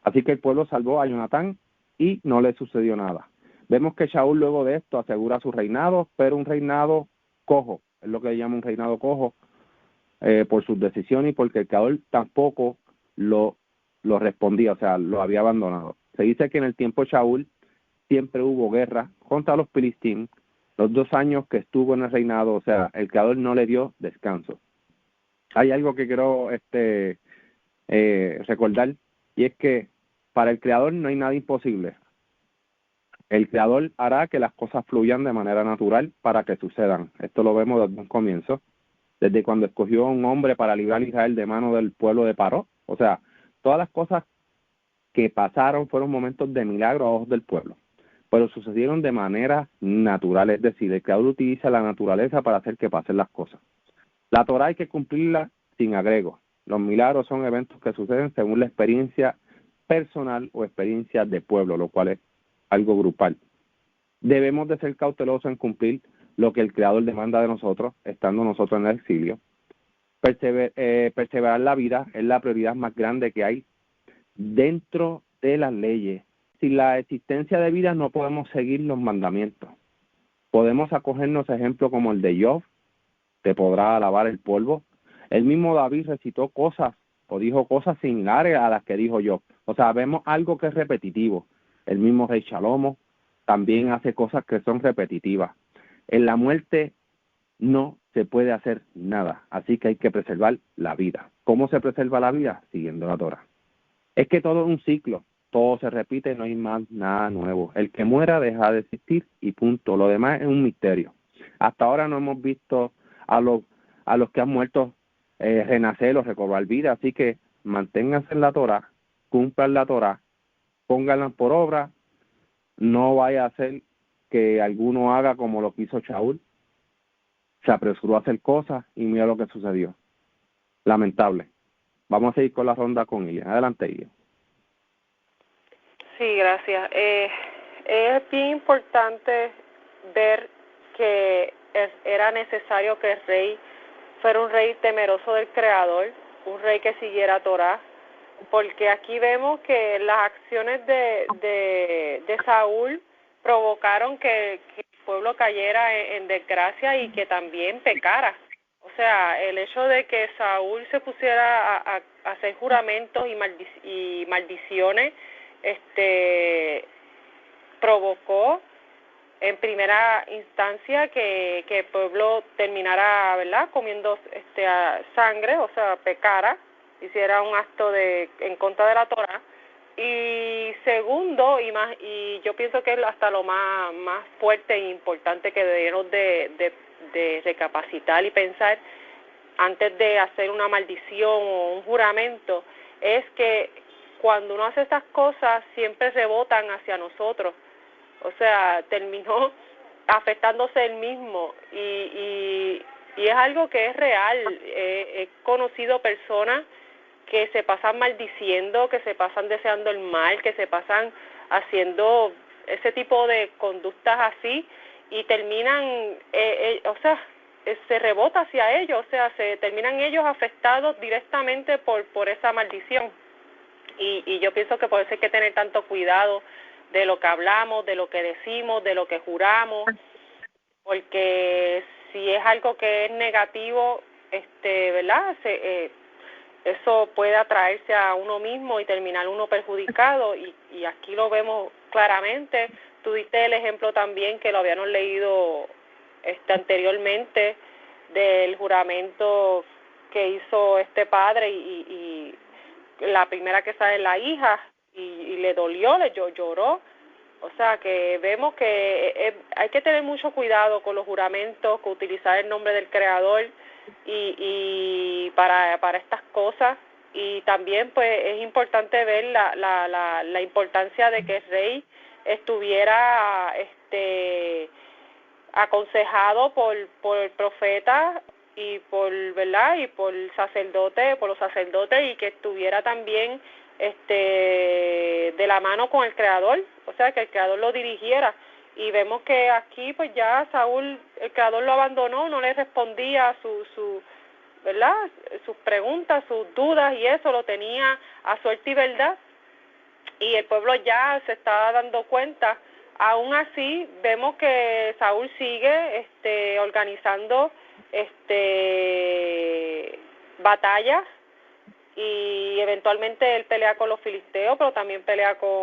así que el pueblo salvó a Jonatán y no le sucedió nada. Vemos que Shaul luego de esto asegura su reinado, pero un reinado cojo, es lo que le llama un reinado cojo, por sus decisiones y porque el creador tampoco lo respondía, o sea, lo había abandonado. Se dice que en el tiempo de Shaul siempre hubo guerra contra los filisteos, los 2 años que estuvo en el reinado, o sea, el creador no le dio descanso. Hay algo que quiero recordar, y es que para el creador no hay nada imposible. El creador hará que las cosas fluyan de manera natural para que sucedan. Esto lo vemos desde un comienzo, desde cuando escogió a un hombre para librar a Israel de mano del pueblo de Paró. O sea, todas las cosas que pasaron fueron momentos de milagro a ojos del pueblo, pero sucedieron de manera natural, es decir, el creador utiliza la naturaleza para hacer que pasen las cosas. La Torá hay que cumplirla sin agrego. Los milagros son eventos que suceden según la experiencia personal o experiencia de pueblo, lo cual es algo grupal. Debemos de ser cautelosos en cumplir lo que el Creador demanda de nosotros, estando nosotros en el exilio. Perseverar la vida es la prioridad más grande que hay dentro de las leyes. Sin la existencia de vida no podemos seguir los mandamientos. Podemos acogernos a ejemplos como el de Job, te podrá alabar el polvo. El mismo David recitó cosas o dijo cosas similares a las que dijo Job. O sea, vemos algo que es repetitivo. El mismo rey Shalomo también hace cosas que son repetitivas. En la muerte no se puede hacer nada, así que hay que preservar la vida. ¿Cómo se preserva la vida? Siguiendo la Torá. Es que todo es un ciclo, todo se repite, no hay más nada nuevo. El que muera deja de existir y punto. Lo demás es un misterio. Hasta ahora no hemos visto a los que han muerto renacer o recobrar vida, así que manténganse en la Torá, cumplan la Torá, pónganla por obra, no vaya a ser que alguno haga como lo que hizo Shaul, se apresuró a hacer cosas y mira lo que sucedió. Lamentable. Vamos a seguir con la ronda con ella. Adelante, ella. Sí, gracias. Es bien importante ver que era necesario que el rey fuera un rey temeroso del Creador, un rey que siguiera Torá, porque aquí vemos que las acciones de Saúl provocaron que el pueblo cayera en desgracia y que también pecara. O sea, el hecho de que Saúl se pusiera a hacer juramentos y maldiciones, provocó en primera instancia que el pueblo terminara, ¿verdad?, comiendo sangre, o sea, pecara, hiciera un acto en contra de la Torá. Y segundo, y yo pienso que es hasta lo más fuerte e importante que debemos de recapacitar y pensar antes de hacer una maldición o un juramento, es que cuando uno hace estas cosas siempre rebotan hacia nosotros. O sea, terminó afectándose él mismo y es algo que es real. He conocido personas que se pasan maldiciendo, que se pasan deseando el mal, que se pasan haciendo ese tipo de conductas así y terminan, se rebota hacia ellos, o sea, se terminan ellos afectados directamente por esa maldición. Y yo pienso que por eso hay que tener tanto cuidado de lo que hablamos, de lo que decimos, de lo que juramos, porque si es algo que es negativo, ¿verdad?, eso puede atraerse a uno mismo y terminar uno perjudicado, y aquí lo vemos claramente. Tú diste el ejemplo también que lo habíamos leído anteriormente del juramento que hizo este padre y la primera que sale la hija y le dolió, lloró. O sea que vemos que hay que tener mucho cuidado con los juramentos, con utilizar el nombre del Creador y para estas cosas. Y también pues es importante ver la importancia de que el rey estuviera aconsejado por el profeta y por, ¿verdad?, y por los sacerdotes, y que estuviera también de la mano con el Creador, o sea, que el Creador lo dirigiera. Y vemos que aquí pues ya Saúl, el Creador lo abandonó, no le respondía ¿verdad?, sus preguntas, sus dudas, y eso lo tenía a suerte y verdad, y el pueblo ya se estaba dando cuenta. Aún así vemos que Saúl sigue organizando batallas, y eventualmente él pelea con los filisteos, pero también pelea con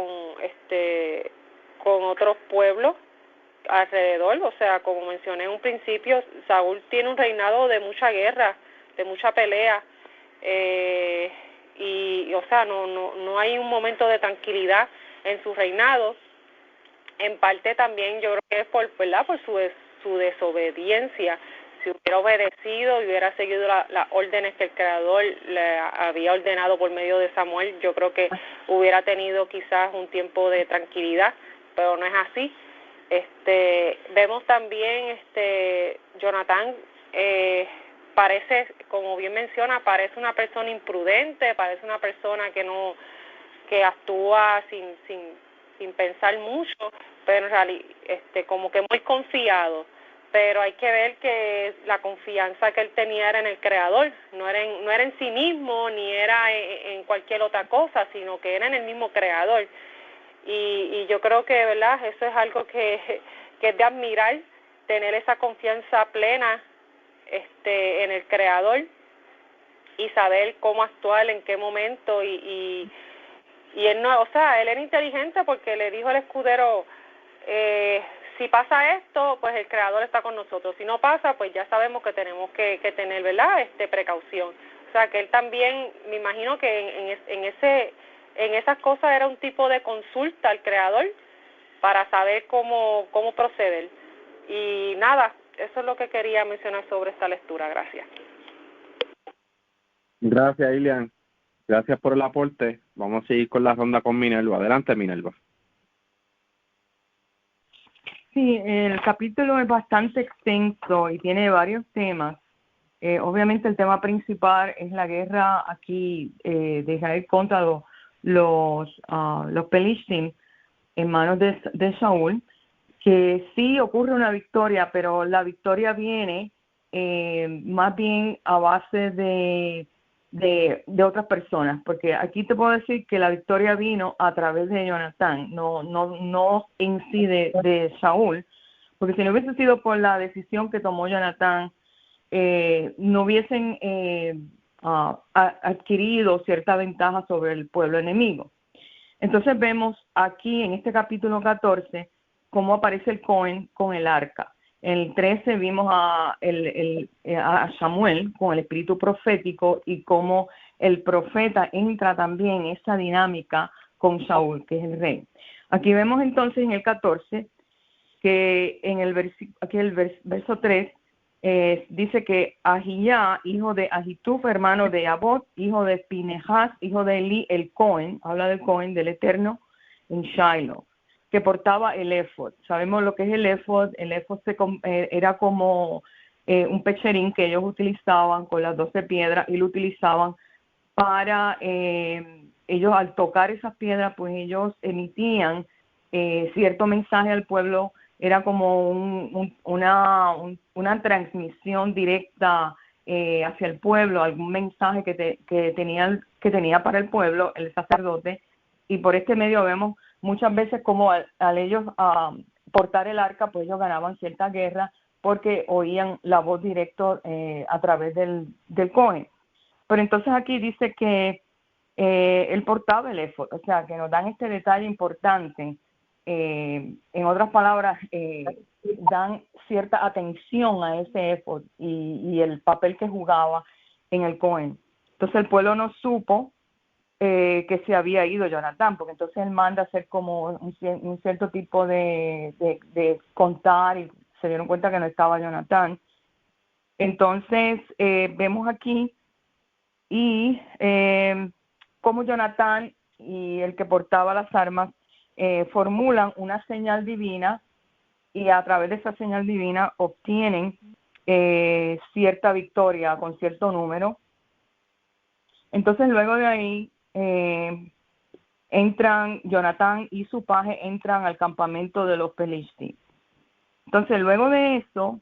otros pueblos alrededor. O sea, como mencioné en un principio, Saúl tiene un reinado de mucha guerra, de mucha pelea, y o sea, no hay un momento de tranquilidad en su reinado. En parte también yo creo que es por su desobediencia. Si hubiera obedecido y hubiera seguido las órdenes que el Creador le había ordenado por medio de Samuel, yo creo que hubiera tenido quizás un tiempo de tranquilidad, pero no es así. Vemos también Jonatán, parece, como bien menciona, parece una persona imprudente, parece una persona que actúa sin pensar mucho, pero en realidad como que muy confiado. Pero hay que ver que la confianza que él tenía era en el Creador, no era en sí mismo, ni era en cualquier otra cosa, sino que era en el mismo Creador. Y yo creo que, ¿verdad?, eso es algo que es de admirar, tener esa confianza plena en el Creador y saber cómo actuar, en qué momento, y él no, o sea, él era inteligente porque le dijo al escudero, si pasa esto, pues el Creador está con nosotros. Si no pasa, pues ya sabemos que tenemos que tener, ¿verdad?, precaución. O sea, que él también, me imagino que en esas cosas era un tipo de consulta al Creador para saber cómo proceder. Y nada, eso es lo que quería mencionar sobre esta lectura. Gracias. Gracias, Ilian. Gracias por el aporte. Vamos a seguir con la ronda con Minerva. Adelante, Minerva. Sí, el capítulo es bastante extenso y tiene varios temas. Obviamente el tema principal es la guerra aquí de Israel contra los Pelishtim en manos de Saúl, que sí ocurre una victoria, pero la victoria viene más bien a base de otras personas, porque aquí te puedo decir que la victoria vino a través de Jonatán, no en sí de Saúl, porque si no hubiese sido por la decisión que tomó Jonatán, no hubiesen adquirido cierta ventaja sobre el pueblo enemigo. Entonces vemos aquí en este capítulo 14 cómo aparece el Cohen con el arca. En el 13 vimos a Samuel con el espíritu profético y cómo el profeta entra también en esa dinámica con Saúl, que es el rey. Aquí vemos entonces en el 14 que en el verso 3 dice que Ahiyá, hijo de Ahitub, hermano de Abot, hijo de Pinehas, hijo de Eli, el Cohen, habla del Cohen, del Eterno, en Shiloh, que portaba el éfod. Sabemos lo que es el éfod. El éfod era como un pecherín que ellos utilizaban con las 12 piedras, y lo utilizaban para, ellos al tocar esas piedras, pues ellos emitían cierto mensaje al pueblo. Era como una transmisión directa hacia el pueblo, algún mensaje que tenía para el pueblo el sacerdote, y por este medio vemos muchas veces como al ellos portar el arca, pues ellos ganaban cierta guerra porque oían la voz directa a través del Cohen. Pero entonces aquí dice que él portaba el éfod, o sea, que nos dan este detalle importante. En otras palabras, dan cierta atención a ese éfod y el papel que jugaba en el Cohen. Entonces el pueblo no supo que se había ido Jonatán, porque entonces él manda a hacer como un cierto tipo de contar, y se dieron cuenta que no estaba Jonatán. Entonces vemos aquí y cómo Jonatán y el que portaba las armas formulan una señal divina, y a través de esa señal divina obtienen cierta victoria con cierto número. Entonces luego de ahí Jonatán y su paje entran al campamento de los filisteos. Entonces luego de eso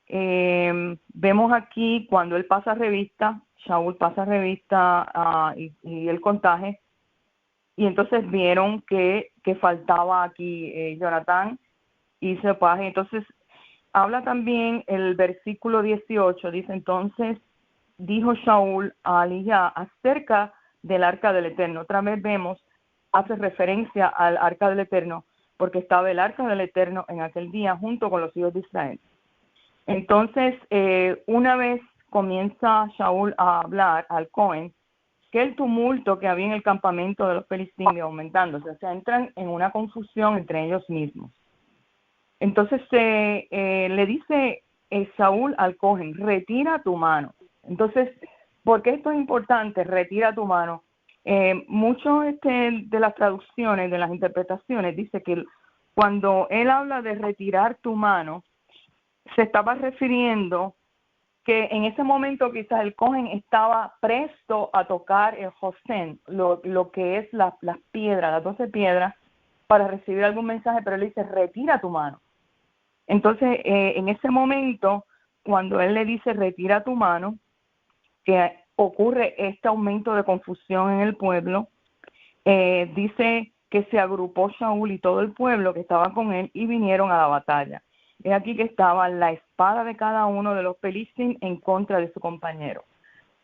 vemos aquí cuando él pasa revista, Saúl pasa revista y el contaje, y entonces vieron que faltaba aquí Jonatán y su paje. Entonces habla también el versículo 18, dice: entonces dijo Saúl a Elías acerca del arca del Eterno. Otra vez hace referencia al arca del Eterno, porque estaba el arca del Eterno en aquel día junto con los hijos de Israel. Entonces, una vez comienza Saúl a hablar al Cohen, que el tumulto que había en el campamento de los filisteos iba aumentándose, o sea, entran en una confusión entre ellos mismos. Entonces le dice Saúl al Cohen: retira tu mano. Entonces, ¿por qué esto es importante? Retira tu mano. Mucho de las traducciones, de las interpretaciones, dice que cuando él habla de retirar tu mano, se estaba refiriendo que en ese momento quizás el Cohen estaba presto a tocar el Josén, lo que es las piedras, las 12 piedras, para recibir algún mensaje, pero él dice: retira tu mano. Entonces, en ese momento, cuando él le dice retira tu mano, que ocurre este aumento de confusión en el pueblo, dice que se agrupó Saúl y todo el pueblo que estaba con él y vinieron a la batalla. Es aquí que estaba la espada de cada uno de los filisteos en contra de su compañero.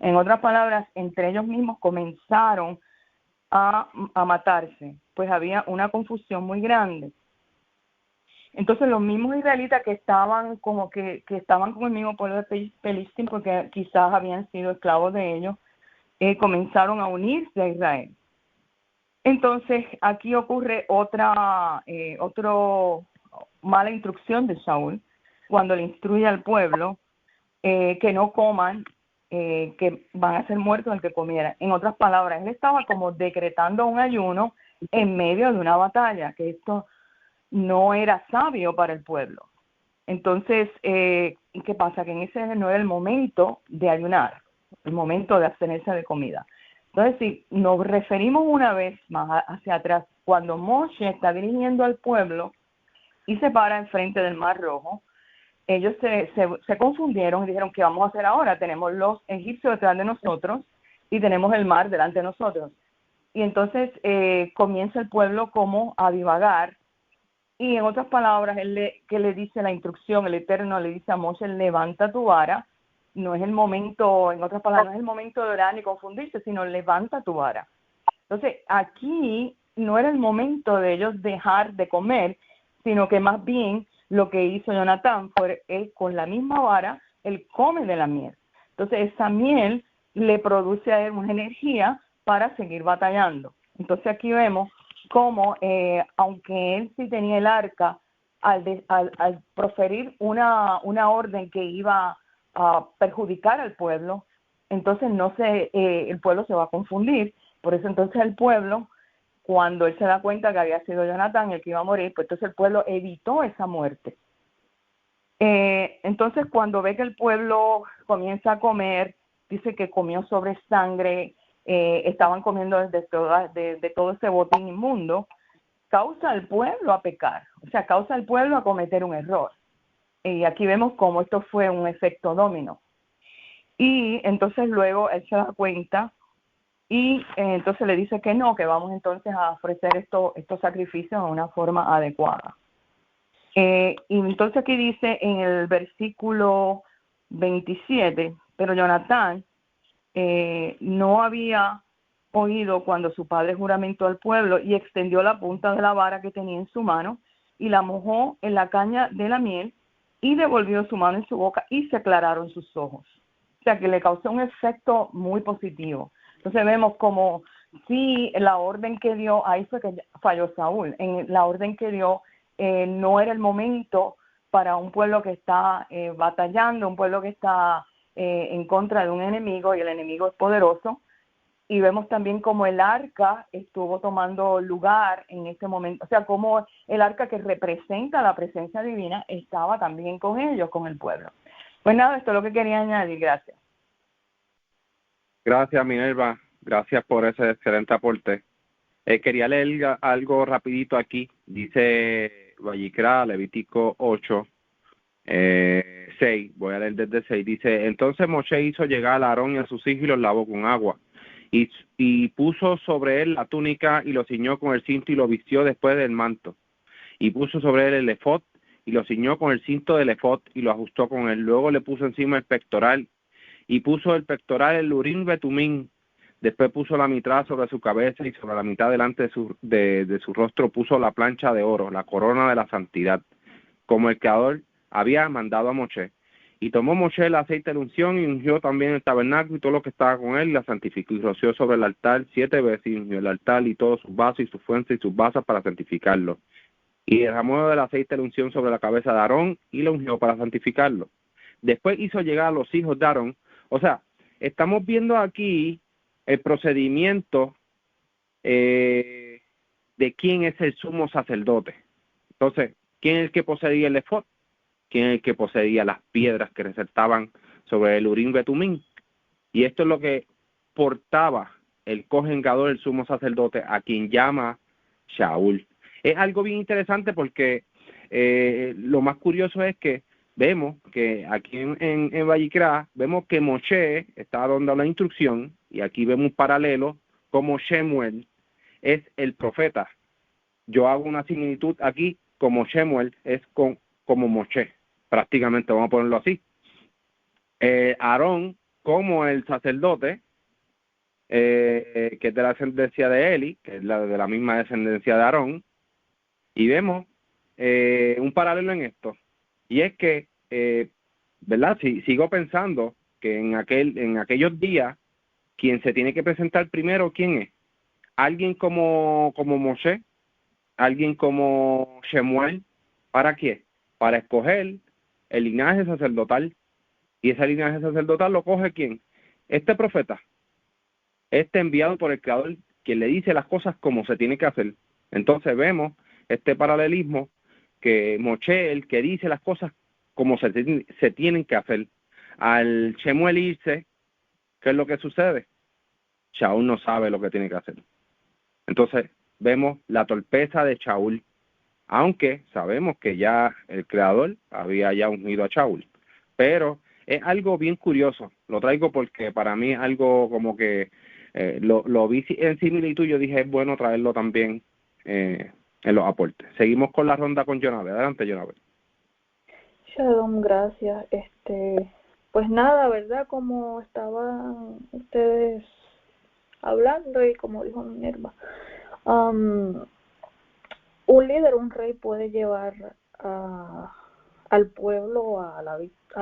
En otras palabras, entre ellos mismos comenzaron a matarse, pues había una confusión muy grande. Entonces los mismos israelitas que estaban como que estaban con el mismo pueblo de Filistín, porque quizás habían sido esclavos de ellos, comenzaron a unirse a Israel. Entonces aquí ocurre otra mala instrucción de Saúl, cuando le instruye al pueblo que no coman, que van a ser muertos el que comiera. En otras palabras, él estaba como decretando un ayuno en medio de una batalla, que esto no era sabio para el pueblo. Entonces, ¿qué pasa? Que en ese no era el momento de ayunar, el momento de abstenerse de comida. Entonces, si nos referimos una vez más hacia atrás, cuando Moshe está dirigiendo al pueblo y se para enfrente del Mar Rojo, ellos se confundieron y dijeron: ¿qué vamos a hacer ahora? Tenemos los egipcios detrás de nosotros y tenemos el mar delante de nosotros. Y entonces comienza el pueblo como a divagar. Y en otras palabras, que le dice la instrucción, el Eterno le dice a Moshe: levanta tu vara. No es el momento, en otras palabras, no es el momento de orar ni confundirse, sino levanta tu vara. Entonces, aquí no era el momento de ellos dejar de comer, sino que más bien lo que hizo Jonatán fue con la misma vara, él come de la miel. Entonces, esa miel le produce a él una energía para seguir batallando. Entonces, aquí vemos cómo, aunque él sí tenía el arca, al proferir una orden que iba a perjudicar al pueblo, entonces el pueblo se va a confundir. Por eso entonces el pueblo, cuando él se da cuenta que había sido Jonatán el que iba a morir, pues entonces el pueblo evitó esa muerte. Entonces cuando ve que el pueblo comienza a comer, dice que comió sobre sangre, estaban comiendo de todo ese botín inmundo, causa al pueblo a pecar, o sea, causa al pueblo a cometer un error. Y aquí vemos cómo esto fue un efecto dominó. Y entonces luego él se da cuenta y entonces le dice que no, que vamos entonces a ofrecer estos sacrificios de una forma adecuada. Y entonces aquí dice en el versículo 27, pero Jonatán no había oído cuando su padre juramentó al pueblo y extendió la punta de la vara que tenía en su mano y la mojó en la caña de la miel y devolvió su mano en su boca y se aclararon sus ojos. O sea que le causó un efecto muy positivo. Entonces vemos como sí, la orden que dio, ahí fue que falló Saúl, en la orden que dio no era el momento para un pueblo que está batallando, un pueblo que está en contra de un enemigo y el enemigo es poderoso. y vemos también cómo el arca estuvo tomando lugar en este momento, o sea, cómo el arca que representa la presencia divina estaba también con ellos, con el pueblo. Pues nada, esto es lo que quería añadir, gracias. Gracias, Minerva. Gracias por ese excelente aporte. Quería leer algo rapidito aquí. Dice Vallicra, Levítico 8, 6. Voy a leer desde 6. Dice, entonces Moshe hizo llegar a Aarón y a sus hijos y los lavó con agua. Y puso sobre él la túnica y lo ciñó con el cinto y lo vistió después del manto. Y puso sobre él el efod y lo ciñó con el cinto del efod y lo ajustó con él. Luego le puso encima el pectoral y puso el pectoral el urim betumín. Después puso la mitra sobre su cabeza y sobre la mitad delante de su rostro puso la plancha de oro, la corona de la santidad, como el Creador había mandado a Moshe. Y tomó Moshe el aceite de la unción y ungió también el tabernáculo y todo lo que estaba con él y la santificó y roció sobre el altar 7 veces y ungió el altar y todos sus vasos y sus fuentes y sus basas para santificarlo. Y derramó del aceite de la unción sobre la cabeza de Aarón y lo ungió para santificarlo. Después hizo llegar a los hijos de Aarón. O sea, estamos viendo aquí el procedimiento de quién es el sumo sacerdote. Entonces, ¿quién es el que poseía el efod? ¿Quién es el que poseía las piedras que resaltaban sobre el Urim Betumín? Y esto es lo que portaba el Cohen Gadol, el sumo sacerdote, a quien llama Shaul. Es algo bien interesante porque lo más curioso es que vemos que aquí en Vallicra, vemos que Moshe está dando la instrucción, y aquí vemos un paralelo, como Shemuel es el profeta. Yo hago una similitud aquí, como Shemuel es como Moshe, prácticamente, vamos a ponerlo así. Aarón, como el sacerdote, que es de la descendencia de Eli, que es de la misma descendencia de Aarón, y vemos un paralelo en esto. Y es que, ¿verdad? Sigo pensando que en aquellos días, quien se tiene que presentar primero, ¿quién es? Alguien como Moshe, alguien como Shemuel. ¿Para qué? Para escoger el linaje sacerdotal. Y ese linaje sacerdotal lo coge ¿quién? Este profeta, este enviado por el Creador, quien le dice las cosas como se tiene que hacer. Entonces vemos este paralelismo, que Moshe, el que dice las cosas como se tienen que hacer. Al Shemuel irse, ¿qué es lo que sucede? Shaul no sabe lo que tiene que hacer. Entonces vemos la torpeza de Shaul, aunque sabemos que ya el Creador había ya ungido a Shaul. Pero es algo bien curioso, lo traigo porque para mí es algo como que lo vi en similitud, yo dije es bueno traerlo también en los aportes. Seguimos con la ronda con Jonabel. Adelante, Jonabel. Shalom, gracias. Pues nada, ¿verdad? Como estaban ustedes hablando y como dijo Minerva, un líder, un rey puede llevar al pueblo a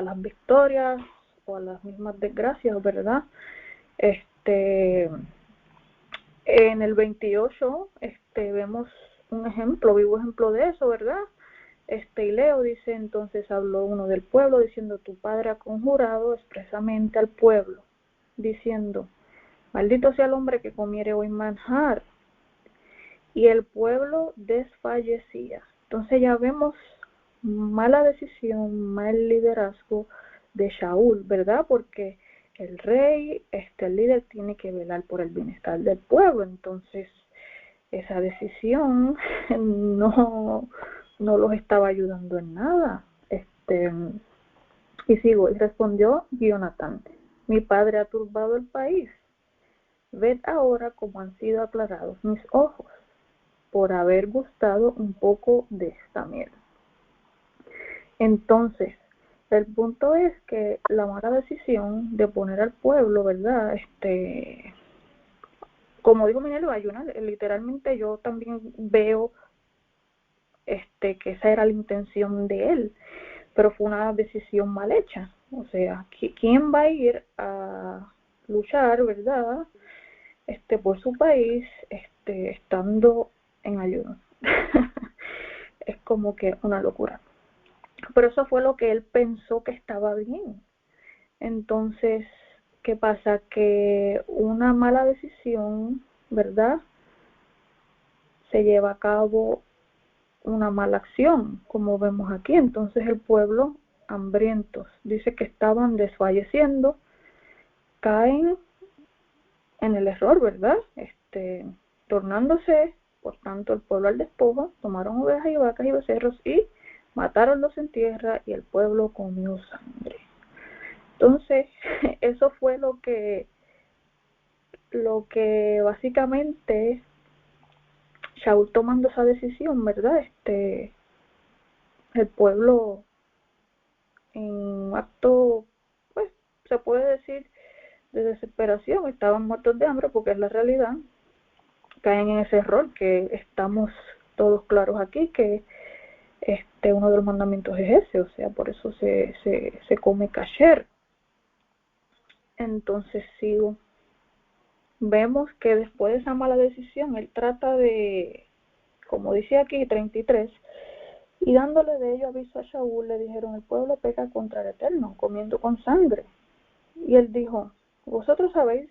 las victorias o a las mismas desgracias, ¿verdad? En el 28 vemos un vivo ejemplo de eso, ¿verdad? Y leo, dice, entonces habló uno del pueblo diciendo, tu padre ha conjurado expresamente al pueblo, diciendo, maldito sea el hombre que comiere hoy manjar. Y el pueblo desfallecía. Entonces ya vemos mala decisión, mal liderazgo de Shaul, ¿verdad? Porque el rey, el líder tiene que velar por el bienestar del pueblo. Entonces esa decisión no los estaba ayudando en nada. Y sigo, y respondió Jonatán, mi padre ha turbado el país. Ved ahora cómo han sido aclarados mis ojos por haber gustado un poco de esta miel. Entonces, el punto es que la mala decisión de poner al pueblo, ¿verdad? Como digo Minerva, literalmente yo también veo que esa era la intención de él, pero fue una decisión mal hecha. O sea, ¿quién va a ir a luchar, verdad? Por su país, estando en ayuno. Es como que una locura. Pero eso fue lo que él pensó que estaba bien. Entonces, ¿Qué pasa? Que una mala decisión, ¿verdad?, se lleva a cabo una mala acción, como vemos aquí. Entonces el pueblo, hambrientos, dice que estaban desfalleciendo, caen en el error, ¿verdad? Tornándose, por tanto, el pueblo al despojo, tomaron ovejas y vacas y becerros y matáronlos en tierra, y el pueblo comió sangre. Entonces, eso fue lo que básicamente Shaul, tomando esa decisión, ¿verdad? El pueblo, en un acto, pues, se puede decir de desesperación, estaban muertos de hambre, porque es la realidad, caen en ese error que estamos todos claros aquí, que uno de los mandamientos es ese, o sea, por eso se come kasher. Entonces sigo. Vemos que después de esa mala decisión, él trata de, como dice aquí, 33, y dándole de ello aviso a Shaul, le dijeron: el pueblo peca contra el Eterno, comiendo con sangre. Y él dijo: vosotros habéis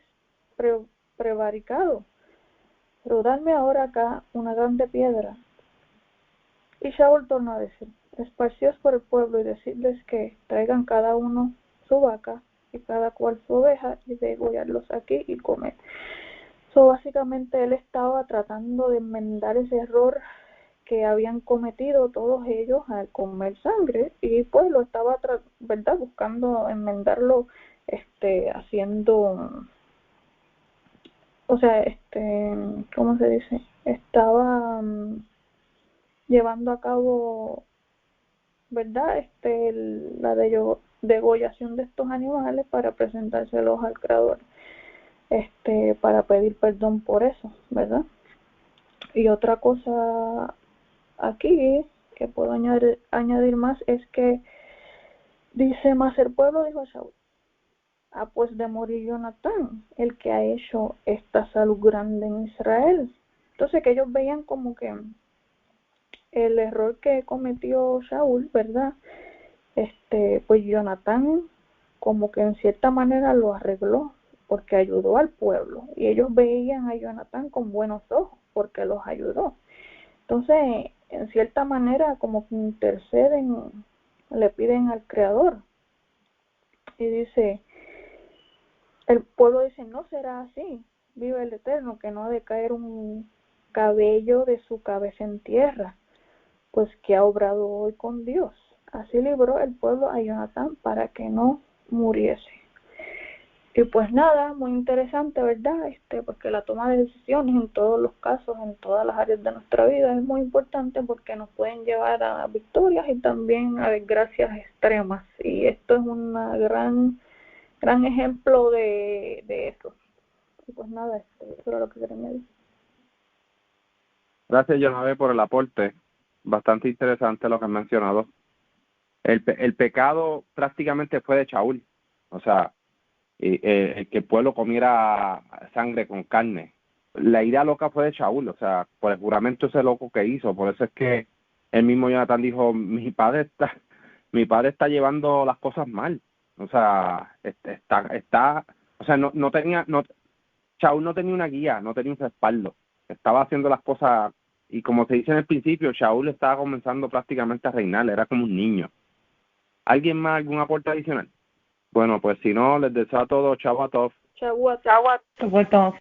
prevaricado, pero dadme ahora acá una grande piedra. Y Shaul tornó a decir: esparcíos por el pueblo y decidles que traigan cada uno su vaca y cada cual su oveja, y degollarlos aquí y comer. Básicamente él estaba tratando de enmendar ese error que habían cometido todos ellos al comer sangre, y pues lo estaba, ¿verdad?, buscando enmendarlo, haciendo, o sea, ¿cómo se dice? Estaba llevando a cabo, ¿verdad?, la degollación de estos animales para presentárselos al Creador, para pedir perdón por eso, ¿verdad? Y otra cosa aquí que puedo añadir más es que dice: más el pueblo dijo a Shaul: pues de morir Jonatán, el que ha hecho esta salud grande en Israel. Entonces, que ellos veían como que el error que cometió Shaul, ¿verdad?, pues Jonatán como que en cierta manera lo arregló, porque ayudó al pueblo, y ellos veían a Jonatán con buenos ojos porque los ayudó. Entonces, en cierta manera, como que interceden, le piden al Creador. Y dice, el pueblo dice: no será así, vive el Eterno, que no ha de caer un cabello de su cabeza en tierra, pues que ha obrado hoy con Dios. Así libró el pueblo a Jonatán para que no muriese. Y pues nada, muy interesante, ¿verdad? Porque la toma de decisiones en todos los casos, en todas las áreas de nuestra vida, es muy importante, porque nos pueden llevar a victorias y también a desgracias extremas. Y esto es un gran ejemplo de eso. Y pues nada, eso era lo que quería añadir. Gracias, Jonave, por el aporte. Bastante interesante lo que has mencionado. El pecado prácticamente fue de Shaul. O sea, el que el pueblo comiera sangre con carne. La idea loca fue de Shaul, o sea, por el juramento ese loco que hizo. Por eso es que el mismo Jonatán dijo: mi padre está llevando las cosas mal. O sea, o sea, Shaul no tenía una guía, no tenía un respaldo. Estaba haciendo las cosas, y como se dice en el principio, Shaul estaba comenzando prácticamente a reinar, era como un niño. ¿Alguien más, algún aporte adicional? Bueno, pues si no, les deseo a todos Shavuot Tov. Shavuot Tov.